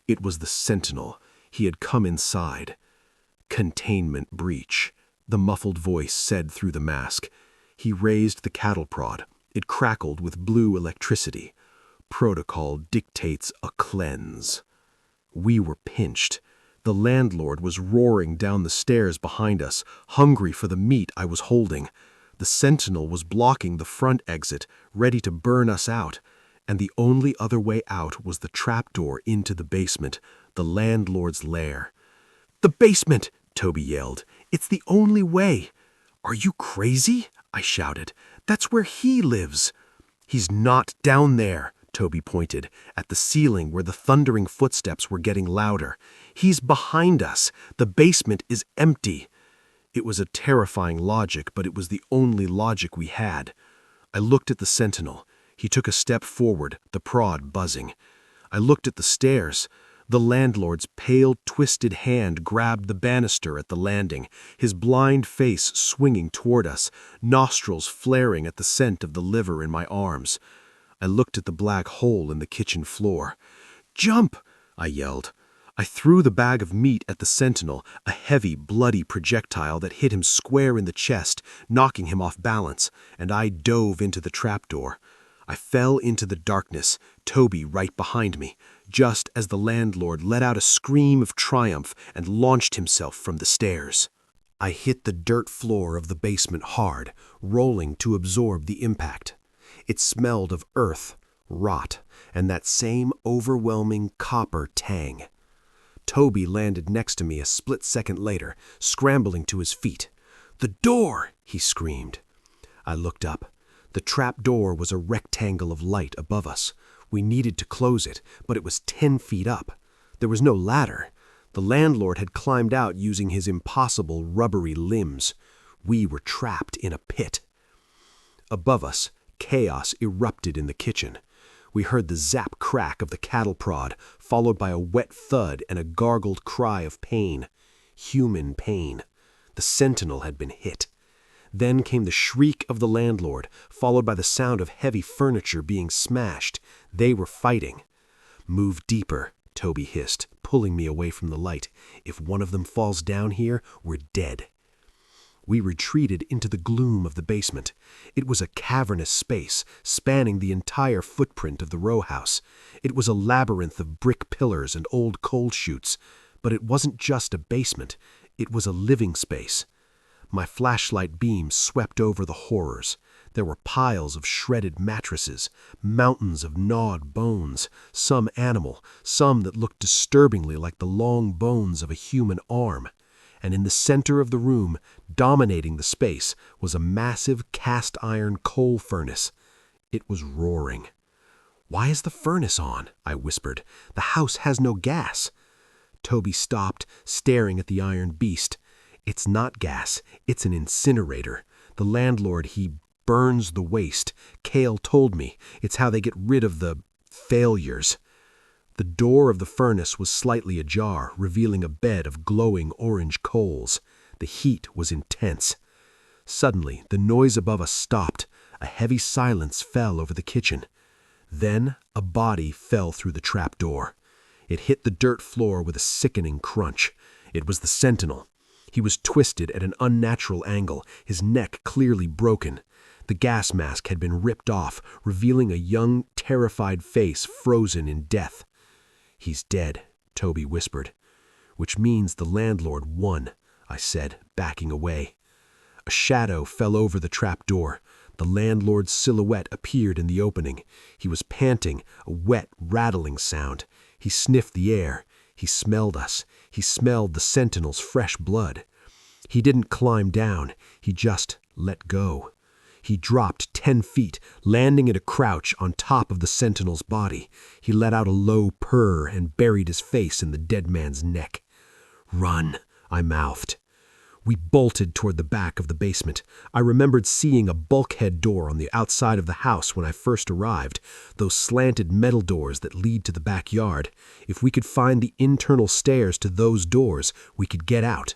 It was the sentinel. He had come inside. "Containment breach," the muffled voice said through the mask. He raised the cattle prod. It crackled with blue electricity. "Protocol dictates a cleanse." We were pinched. The landlord was roaring down the stairs behind us, hungry for the meat I was holding. The sentinel was blocking the front exit, ready to burn us out. And the only other way out was the trapdoor into the basement, the landlord's lair. "The basement!" Toby yelled. "It's the only way." "Are you crazy?" I shouted. "That's where he lives." "He's not down there," Toby pointed, at the ceiling where the thundering footsteps were getting louder. "He's behind us. The basement is empty." It was a terrifying logic, but it was the only logic we had. I looked at the sentinel. He took a step forward, the prod buzzing. I looked at the stairs. The landlord's pale, twisted hand grabbed the banister at the landing, his blind face swinging toward us, nostrils flaring at the scent of the liver in my arms. I looked at the black hole in the kitchen floor. "Jump!" I yelled. I threw the bag of meat at the sentinel, a heavy, bloody projectile that hit him square in the chest, knocking him off balance, and I dove into the trapdoor. I fell into the darkness, Toby right behind me, just as the landlord let out a scream of triumph and launched himself from the stairs. I hit the dirt floor of the basement hard, rolling to absorb the impact. It smelled of earth, rot, and that same overwhelming copper tang. Toby landed next to me a split second later, scrambling to his feet. "The door!" he screamed. I looked up. The trap door was a rectangle of light above us. We needed to close it, but it was 10 feet up. There was no ladder. The landlord had climbed out using his impossible rubbery limbs. We were trapped in a pit. Above us, chaos erupted in the kitchen. We heard the zap crack of the cattle prod, followed by a wet thud and a gargled cry of pain. Human pain. The sentinel had been hit. Then came the shriek of the landlord, followed by the sound of heavy furniture being smashed. They were fighting. "Move deeper," Toby hissed, pulling me away from the light. "If one of them falls down here, we're dead." We retreated into the gloom of the basement. It was a cavernous space, spanning the entire footprint of the row house. It was a labyrinth of brick pillars and old coal chutes. But it wasn't just a basement. It was a living space. My flashlight beam swept over the horrors. There were piles of shredded mattresses, mountains of gnawed bones, some animal, some that looked disturbingly like the long bones of a human arm. And in the center of the room, dominating the space, was a massive cast-iron coal furnace. It was roaring. "Why is the furnace on?" I whispered. "The house has no gas." Toby stopped, staring at the iron beast. "It's not gas. It's an incinerator. The landlord, he burns the waste. Cale told me. It's how they get rid of the failures." The door of the furnace was slightly ajar, revealing a bed of glowing orange coals. The heat was intense. Suddenly, the noise above us stopped. A heavy silence fell over the kitchen. Then a body fell through the trap door. It hit the dirt floor with a sickening crunch. It was the sentinel. He was twisted at an unnatural angle, his neck clearly broken. The gas mask had been ripped off, revealing a young, terrified face frozen in death. "He's dead," Toby whispered. "Which means the landlord won," I said, backing away. A shadow fell over the trap door. The landlord's silhouette appeared in the opening. He was panting, a wet, rattling sound. He sniffed the air. He smelled us. He smelled the sentinel's fresh blood. He didn't climb down. He just let go. He dropped 10 feet, landing at a crouch on top of the sentinel's body. He let out a low purr and buried his face in the dead man's neck. "Run," I mouthed. We bolted toward the back of the basement. I remembered seeing a bulkhead door on the outside of the house when I first arrived, those slanted metal doors that lead to the backyard. If we could find the internal stairs to those doors, we could get out.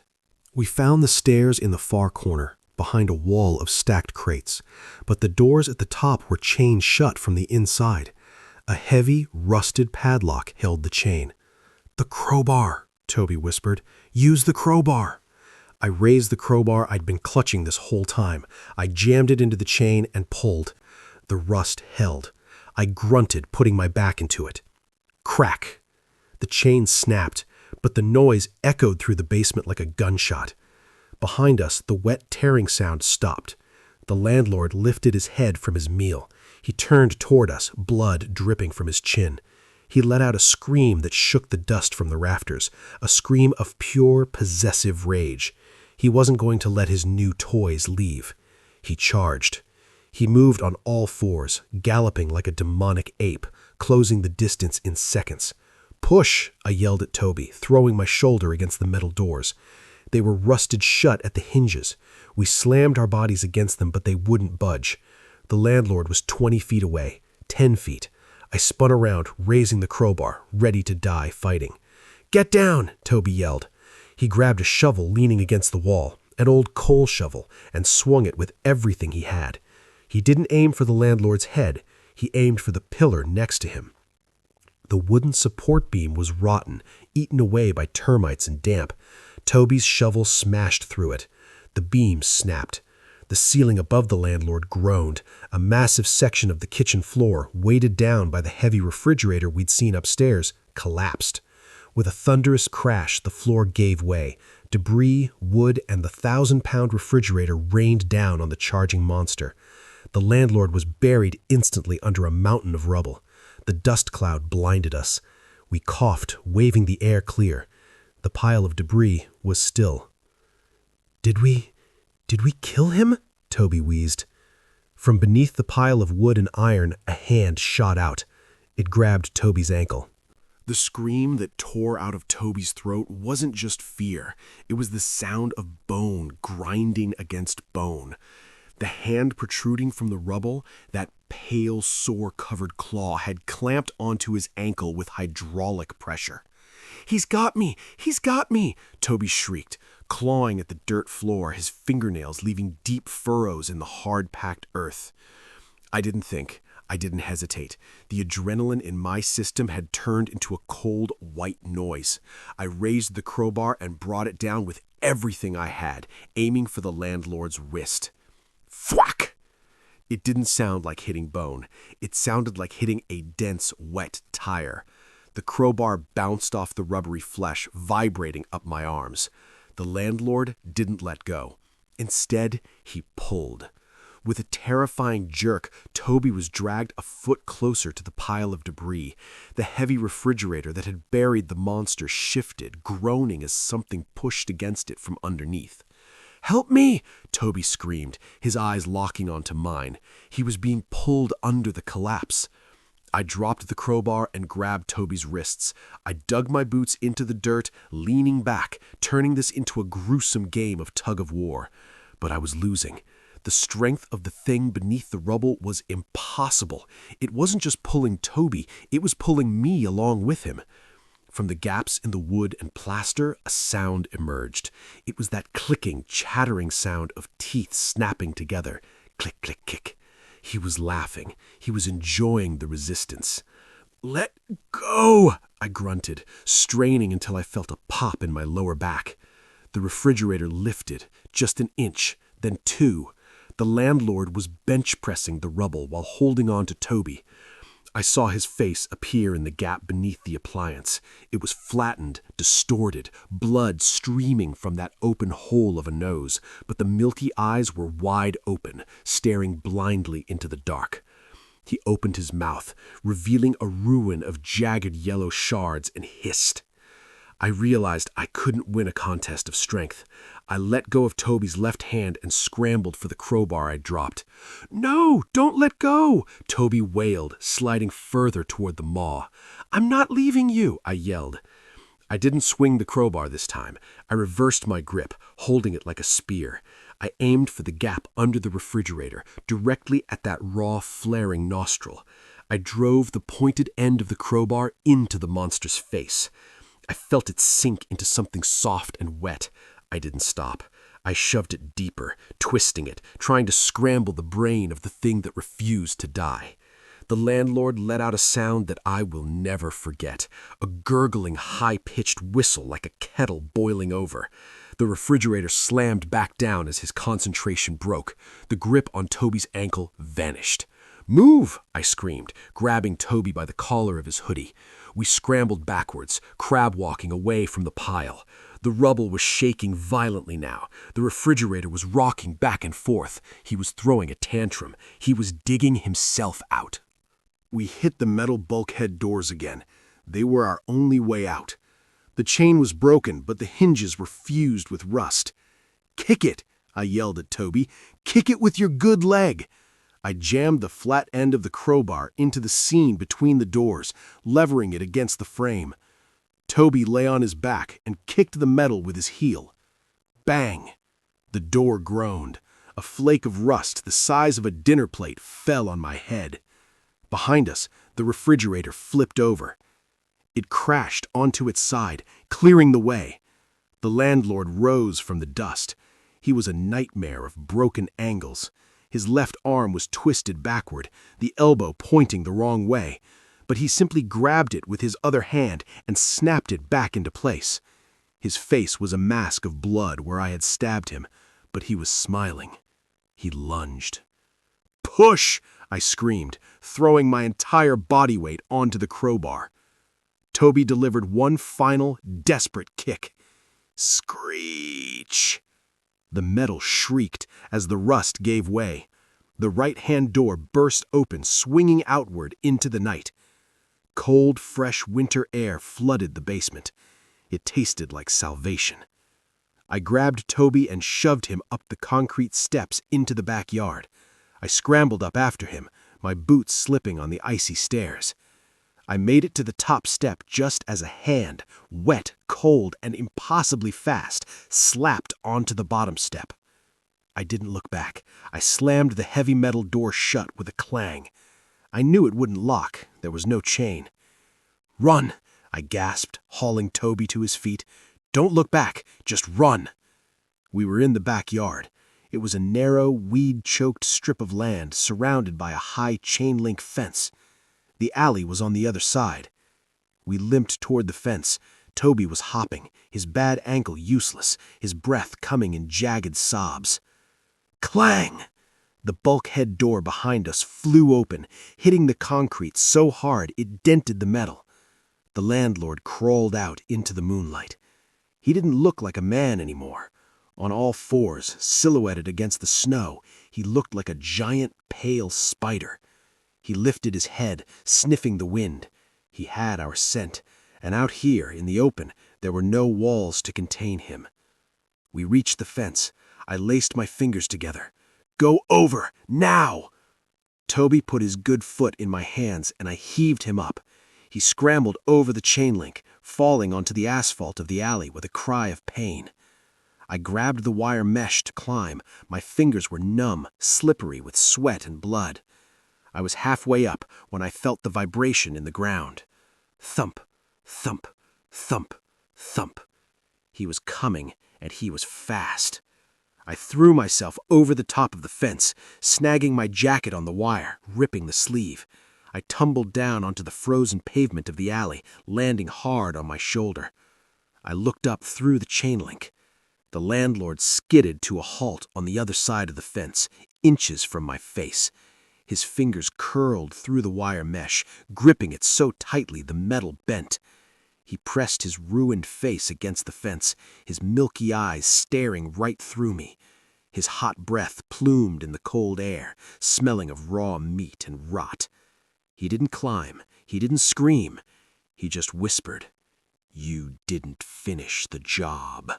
We found the stairs in the far corner, behind a wall of stacked crates, but the doors at the top were chained shut from the inside. A heavy, rusted padlock held the chain. "The crowbar," Toby whispered. "Use the crowbar." I raised the crowbar I'd been clutching this whole time. I jammed it into the chain and pulled. The rust held. I grunted, putting my back into it. Crack! The chain snapped, but the noise echoed through the basement like a gunshot. Behind us, the wet tearing sound stopped. The landlord lifted his head from his meal. He turned toward us, blood dripping from his chin. He let out a scream that shook the dust from the rafters, a scream of pure, possessive rage. He wasn't going to let his new toys leave. He charged. He moved on all fours, galloping like a demonic ape, closing the distance in seconds. "Push!" I yelled at Toby, throwing my shoulder against the metal doors. They were rusted shut at the hinges. We slammed our bodies against them, but they wouldn't budge. The landlord was 20 feet away, 10 feet. I spun around, raising the crowbar, ready to die fighting. "Get down!" Toby yelled. He grabbed a shovel leaning against the wall, an old coal shovel, and swung it with everything he had. He didn't aim for the landlord's head. He aimed for the pillar next to him. The wooden support beam was rotten, eaten away by termites and damp. Toby's shovel smashed through it. The beam snapped. The ceiling above the landlord groaned. A massive section of the kitchen floor, weighted down by the heavy refrigerator we'd seen upstairs, collapsed. With a thunderous crash, the floor gave way. Debris, wood, and the 1,000-pound refrigerator rained down on the charging monster. The landlord was buried instantly under a mountain of rubble. The dust cloud blinded us. We coughed, waving the air clear. The pile of debris was still. Did we kill him?" Toby wheezed. From beneath the pile of wood and iron, a hand shot out. It grabbed Toby's ankle. The scream that tore out of Toby's throat wasn't just fear. It was the sound of bone grinding against bone. The hand protruding from the rubble, that pale, sore-covered claw, had clamped onto his ankle with hydraulic pressure. "He's got me! He's got me!" Toby shrieked, clawing at the dirt floor, his fingernails leaving deep furrows in the hard-packed earth. I didn't think. I didn't hesitate. The adrenaline in my system had turned into a cold, white noise. I raised the crowbar and brought it down with everything I had, aiming for the landlord's wrist. Thwack! It didn't sound like hitting bone. It sounded like hitting a dense, wet tire. The crowbar bounced off the rubbery flesh, vibrating up my arms. The landlord didn't let go. Instead, he pulled. With a terrifying jerk, Toby was dragged a foot closer to the pile of debris. The heavy refrigerator that had buried the monster shifted, groaning as something pushed against it from underneath. "Help me!" Toby screamed, his eyes locking onto mine. He was being pulled under the collapse. I dropped the crowbar and grabbed Toby's wrists. I dug my boots into the dirt, leaning back, turning this into a gruesome game of tug-of-war. But I was losing. The strength of the thing beneath the rubble was impossible. It wasn't just pulling Toby, it was pulling me along with him. From the gaps in the wood and plaster, a sound emerged. It was that clicking, chattering sound of teeth snapping together. Click, click, click. He was laughing. He was enjoying the resistance. "Let go!" I grunted, straining until I felt a pop in my lower back. The refrigerator lifted, just an inch, then two. The landlord was bench-pressing the rubble while holding on to Toby. I saw his face appear in the gap beneath the appliance. It was flattened, distorted, blood streaming from that open hole of a nose, but the milky eyes were wide open, staring blindly into the dark. He opened his mouth, revealing a ruin of jagged yellow shards, and hissed. I realized I couldn't win a contest of strength. I let go of Toby's left hand and scrambled for the crowbar I'd dropped. "No, don't let go!" Toby wailed, sliding further toward the maw. "I'm not leaving you!" I yelled. I didn't swing the crowbar this time. I reversed my grip, holding it like a spear. I aimed for the gap under the refrigerator, directly at that raw, flaring nostril. I drove the pointed end of the crowbar into the monster's face. I felt it sink into something soft and wet. I didn't stop. I shoved it deeper, twisting it, trying to scramble the brain of the thing that refused to die. The landlord let out a sound that I will never forget, a gurgling, high-pitched whistle like a kettle boiling over. The refrigerator slammed back down as his concentration broke. The grip on Toby's ankle vanished. "Move!" I screamed, grabbing Toby by the collar of his hoodie. We scrambled backwards, crab-walking away from the pile. The rubble was shaking violently now. The refrigerator was rocking back and forth. He was throwing a tantrum. He was digging himself out. We hit the metal bulkhead doors again. They were our only way out. The chain was broken, but the hinges were fused with rust. "Kick it!" I yelled at Toby. "Kick it with your good leg!" I jammed the flat end of the crowbar into the seam between the doors, levering it against the frame. Toby lay on his back and kicked the metal with his heel. Bang! The door groaned. A flake of rust the size of a dinner plate fell on my head. Behind us, the refrigerator flipped over. It crashed onto its side, clearing the way. The landlord rose from the dust. He was a nightmare of broken angles. His left arm was twisted backward, the elbow pointing the wrong way, but he simply grabbed it with his other hand and snapped it back into place. His face was a mask of blood where I had stabbed him, but he was smiling. He lunged. "Push!" I screamed, throwing my entire body weight onto the crowbar. Toby delivered one final, desperate kick. Screech! The metal shrieked as the rust gave way. The right-hand door burst open, swinging outward into the night. Cold, fresh winter air flooded the basement. It tasted like salvation. I grabbed Toby and shoved him up the concrete steps into the backyard. I scrambled up after him, my boots slipping on the icy stairs. I made it to the top step just as a hand, wet, cold, and impossibly fast, slapped onto the bottom step. I didn't look back. I slammed the heavy metal door shut with a clang. I knew it wouldn't lock. There was no chain. "Run!" I gasped, hauling Toby to his feet. "Don't look back. Just run!" We were in the backyard. It was a narrow, weed-choked strip of land surrounded by a high chain-link fence. The alley was on the other side. We limped toward the fence. Toby was hopping, his bad ankle useless, his breath coming in jagged sobs. Clang! The bulkhead door behind us flew open, hitting the concrete so hard it dented the metal. The landlord crawled out into the moonlight. He didn't look like a man anymore. On all fours, silhouetted against the snow, he looked like a giant, pale spider. He lifted his head, sniffing the wind. He had our scent, and out here, in the open, there were no walls to contain him. We reached the fence. I laced my fingers together. "Go over, now!" Toby put his good foot in my hands, and I heaved him up. He scrambled over the chain link, falling onto the asphalt of the alley with a cry of pain. I grabbed the wire mesh to climb. My fingers were numb, slippery with sweat and blood. I was halfway up when I felt the vibration in the ground. Thump, thump, thump, thump. He was coming, and he was fast. I threw myself over the top of the fence, snagging my jacket on the wire, ripping the sleeve. I tumbled down onto the frozen pavement of the alley, landing hard on my shoulder. I looked up through the chain link. The landlord skidded to a halt on the other side of the fence, inches from my face. His fingers curled through the wire mesh, gripping it so tightly the metal bent. He pressed his ruined face against the fence, his milky eyes staring right through me. His hot breath plumed in the cold air, smelling of raw meat and rot. He didn't climb. He didn't scream. He just whispered, "You didn't finish the job."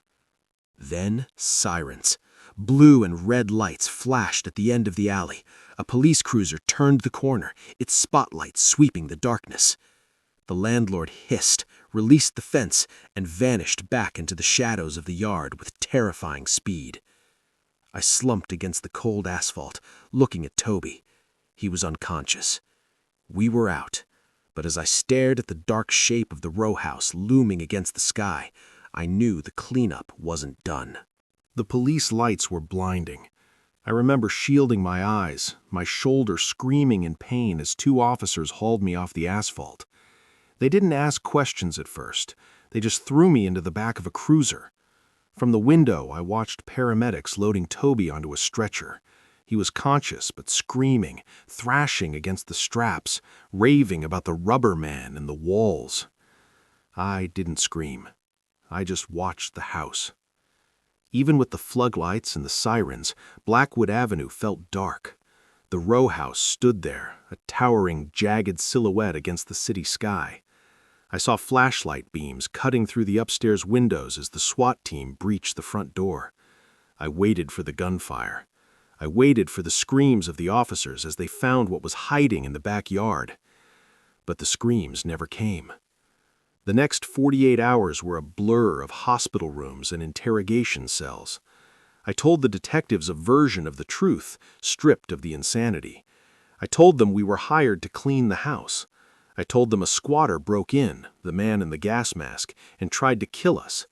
Then sirens. Blue and red lights flashed at the end of the alley. A police cruiser turned the corner, its spotlight sweeping the darkness. The landlord hissed, released the fence, and vanished back into the shadows of the yard with terrifying speed. I slumped against the cold asphalt, looking at Toby. He was unconscious. We were out, but as I stared at the dark shape of the row house looming against the sky, I knew the cleanup wasn't done. The police lights were blinding. I remember shielding my eyes, my shoulder screaming in pain as two officers hauled me off the asphalt. They didn't ask questions at first. They just threw me into the back of a cruiser. From the window, I watched paramedics loading Toby onto a stretcher. He was conscious but screaming, thrashing against the straps, raving about the rubber man and the walls. I didn't scream. I just watched the house. Even with the floodlights and the sirens, Blackwood Avenue felt dark. The row house stood there, a towering, jagged silhouette against the city sky. I saw flashlight beams cutting through the upstairs windows as the SWAT team breached the front door. I waited for the gunfire. I waited for the screams of the officers as they found what was hiding in the backyard. But the screams never came. The next 48 hours were a blur of hospital rooms and interrogation cells. I told the detectives a version of the truth, stripped of the insanity. I told them we were hired to clean the house. I told them a squatter broke in, the man in the gas mask, and tried to kill us.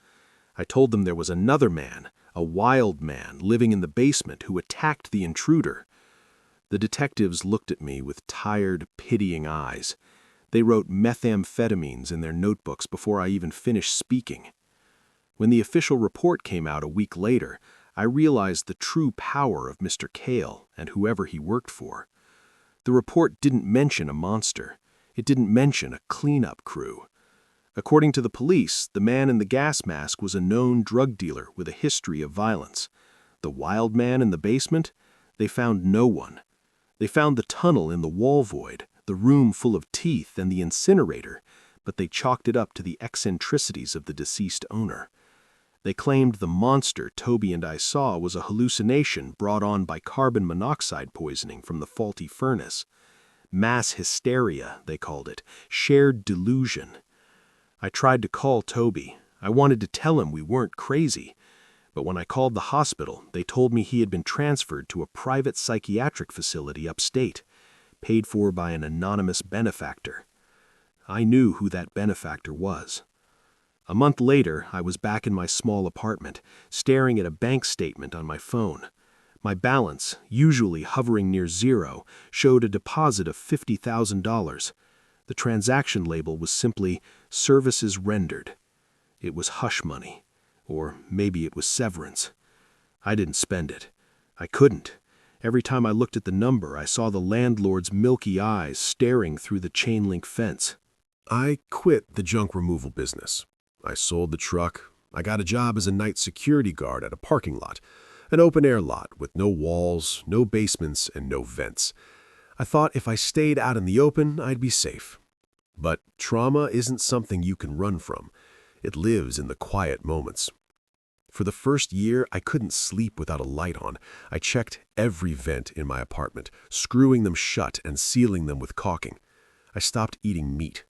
I told them there was another man, a wild man, living in the basement who attacked the intruder. The detectives looked at me with tired, pitying eyes. They wrote methamphetamines in their notebooks before I even finished speaking. When the official report came out a week later, I realized the true power of Mr. Cale and whoever he worked for. The report didn't mention a monster. It didn't mention a cleanup crew. According to the police, the man in the gas mask was a known drug dealer with a history of violence. The wild man in the basement? They found no one. They found the tunnel in the wall void, the room full of teeth, and the incinerator, but they chalked it up to the eccentricities of the deceased owner. They claimed the monster Toby and I saw was a hallucination brought on by carbon monoxide poisoning from the faulty furnace. Mass hysteria, they called it. Shared delusion. I tried to call Toby. I wanted to tell him we weren't crazy. But when I called the hospital, they told me he had been transferred to a private psychiatric facility upstate, paid for by an anonymous benefactor. I knew who that benefactor was. A month later, I was back in my small apartment, staring at a bank statement on my phone. My balance, usually hovering near zero, showed a deposit of $50,000. The transaction label was simply "Services Rendered." It was hush money, or maybe it was severance. I didn't spend it. I couldn't. Every time I looked at the number, I saw the landlord's milky eyes staring through the chain-link fence. I quit the junk removal business. I sold the truck. I got a job as a night security guard at a parking lot, an open-air lot with no walls, no basements, and no vents. I thought if I stayed out in the open, I'd be safe. But trauma isn't something you can run from. It lives in the quiet moments. For the first year, I couldn't sleep without a light on. I checked every vent in my apartment, screwing them shut and sealing them with caulking. I stopped eating meat.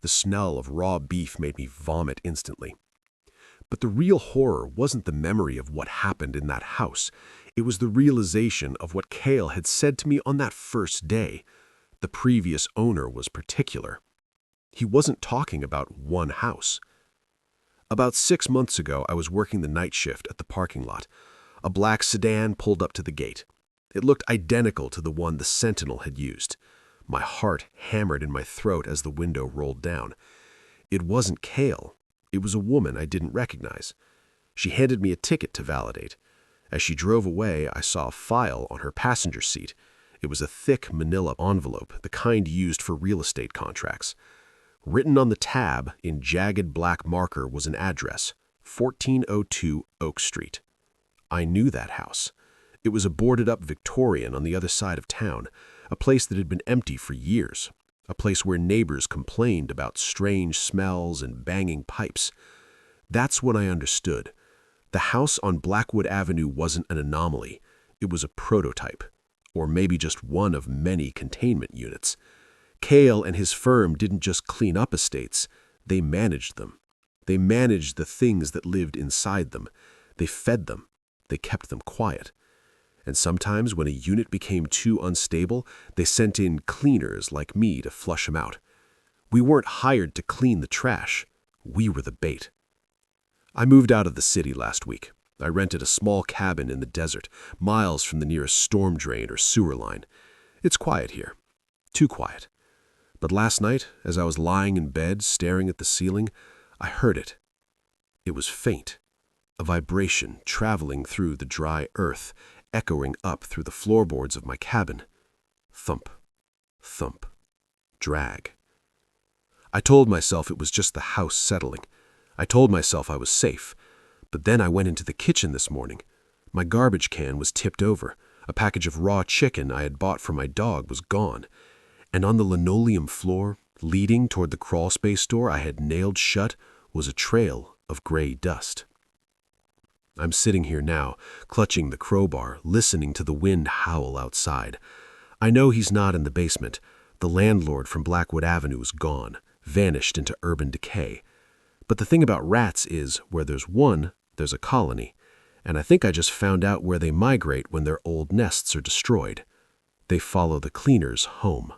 The smell of raw beef made me vomit instantly. But the real horror wasn't the memory of what happened in that house. It was the realization of what Cale had said to me on that first day. The previous owner was particular. He wasn't talking about one house. About 6 months ago, I was working the night shift at the parking lot. A black sedan pulled up to the gate. It looked identical to the one the Sentinel had used. My heart hammered in my throat as the window rolled down. It wasn't Cale. It was a woman I didn't recognize. She handed me a ticket to validate. As she drove away, I saw a file on her passenger seat. It was a thick manila envelope, the kind used for real estate contracts. Written on the tab in jagged black marker was an address, 1402 Oak Street. I knew that house. It was a boarded-up Victorian on the other side of town, a place that had been empty for years, a place where neighbors complained about strange smells and banging pipes. That's when I understood. The house on Blackwood Avenue wasn't an anomaly. It was a prototype, or maybe just one of many containment units. Cale and his firm didn't just clean up estates, they managed them. They managed the things that lived inside them. They fed them. They kept them quiet. And sometimes when a unit became too unstable, they sent in cleaners like me to flush them out. We weren't hired to clean the trash. We were the bait. I moved out of the city last week. I rented a small cabin in the desert, miles from the nearest storm drain or sewer line. It's quiet here. Too quiet. But last night, as I was lying in bed staring at the ceiling, I heard it. It was faint, a vibration traveling through the dry earth, echoing up through the floorboards of my cabin. Thump, thump, drag. I told myself it was just the house settling. I told myself I was safe. But then I went into the kitchen this morning. My garbage can was tipped over. A package of raw chicken I had bought for my dog was gone. And on the linoleum floor, leading toward the crawlspace door I had nailed shut, was a trail of gray dust. I'm sitting here now, clutching the crowbar, listening to the wind howl outside. I know he's not in the basement. The landlord from Blackwood Avenue is gone, vanished into urban decay. But the thing about rats is, where there's one, there's a colony. And I think I just found out where they migrate when their old nests are destroyed. They follow the cleaners home.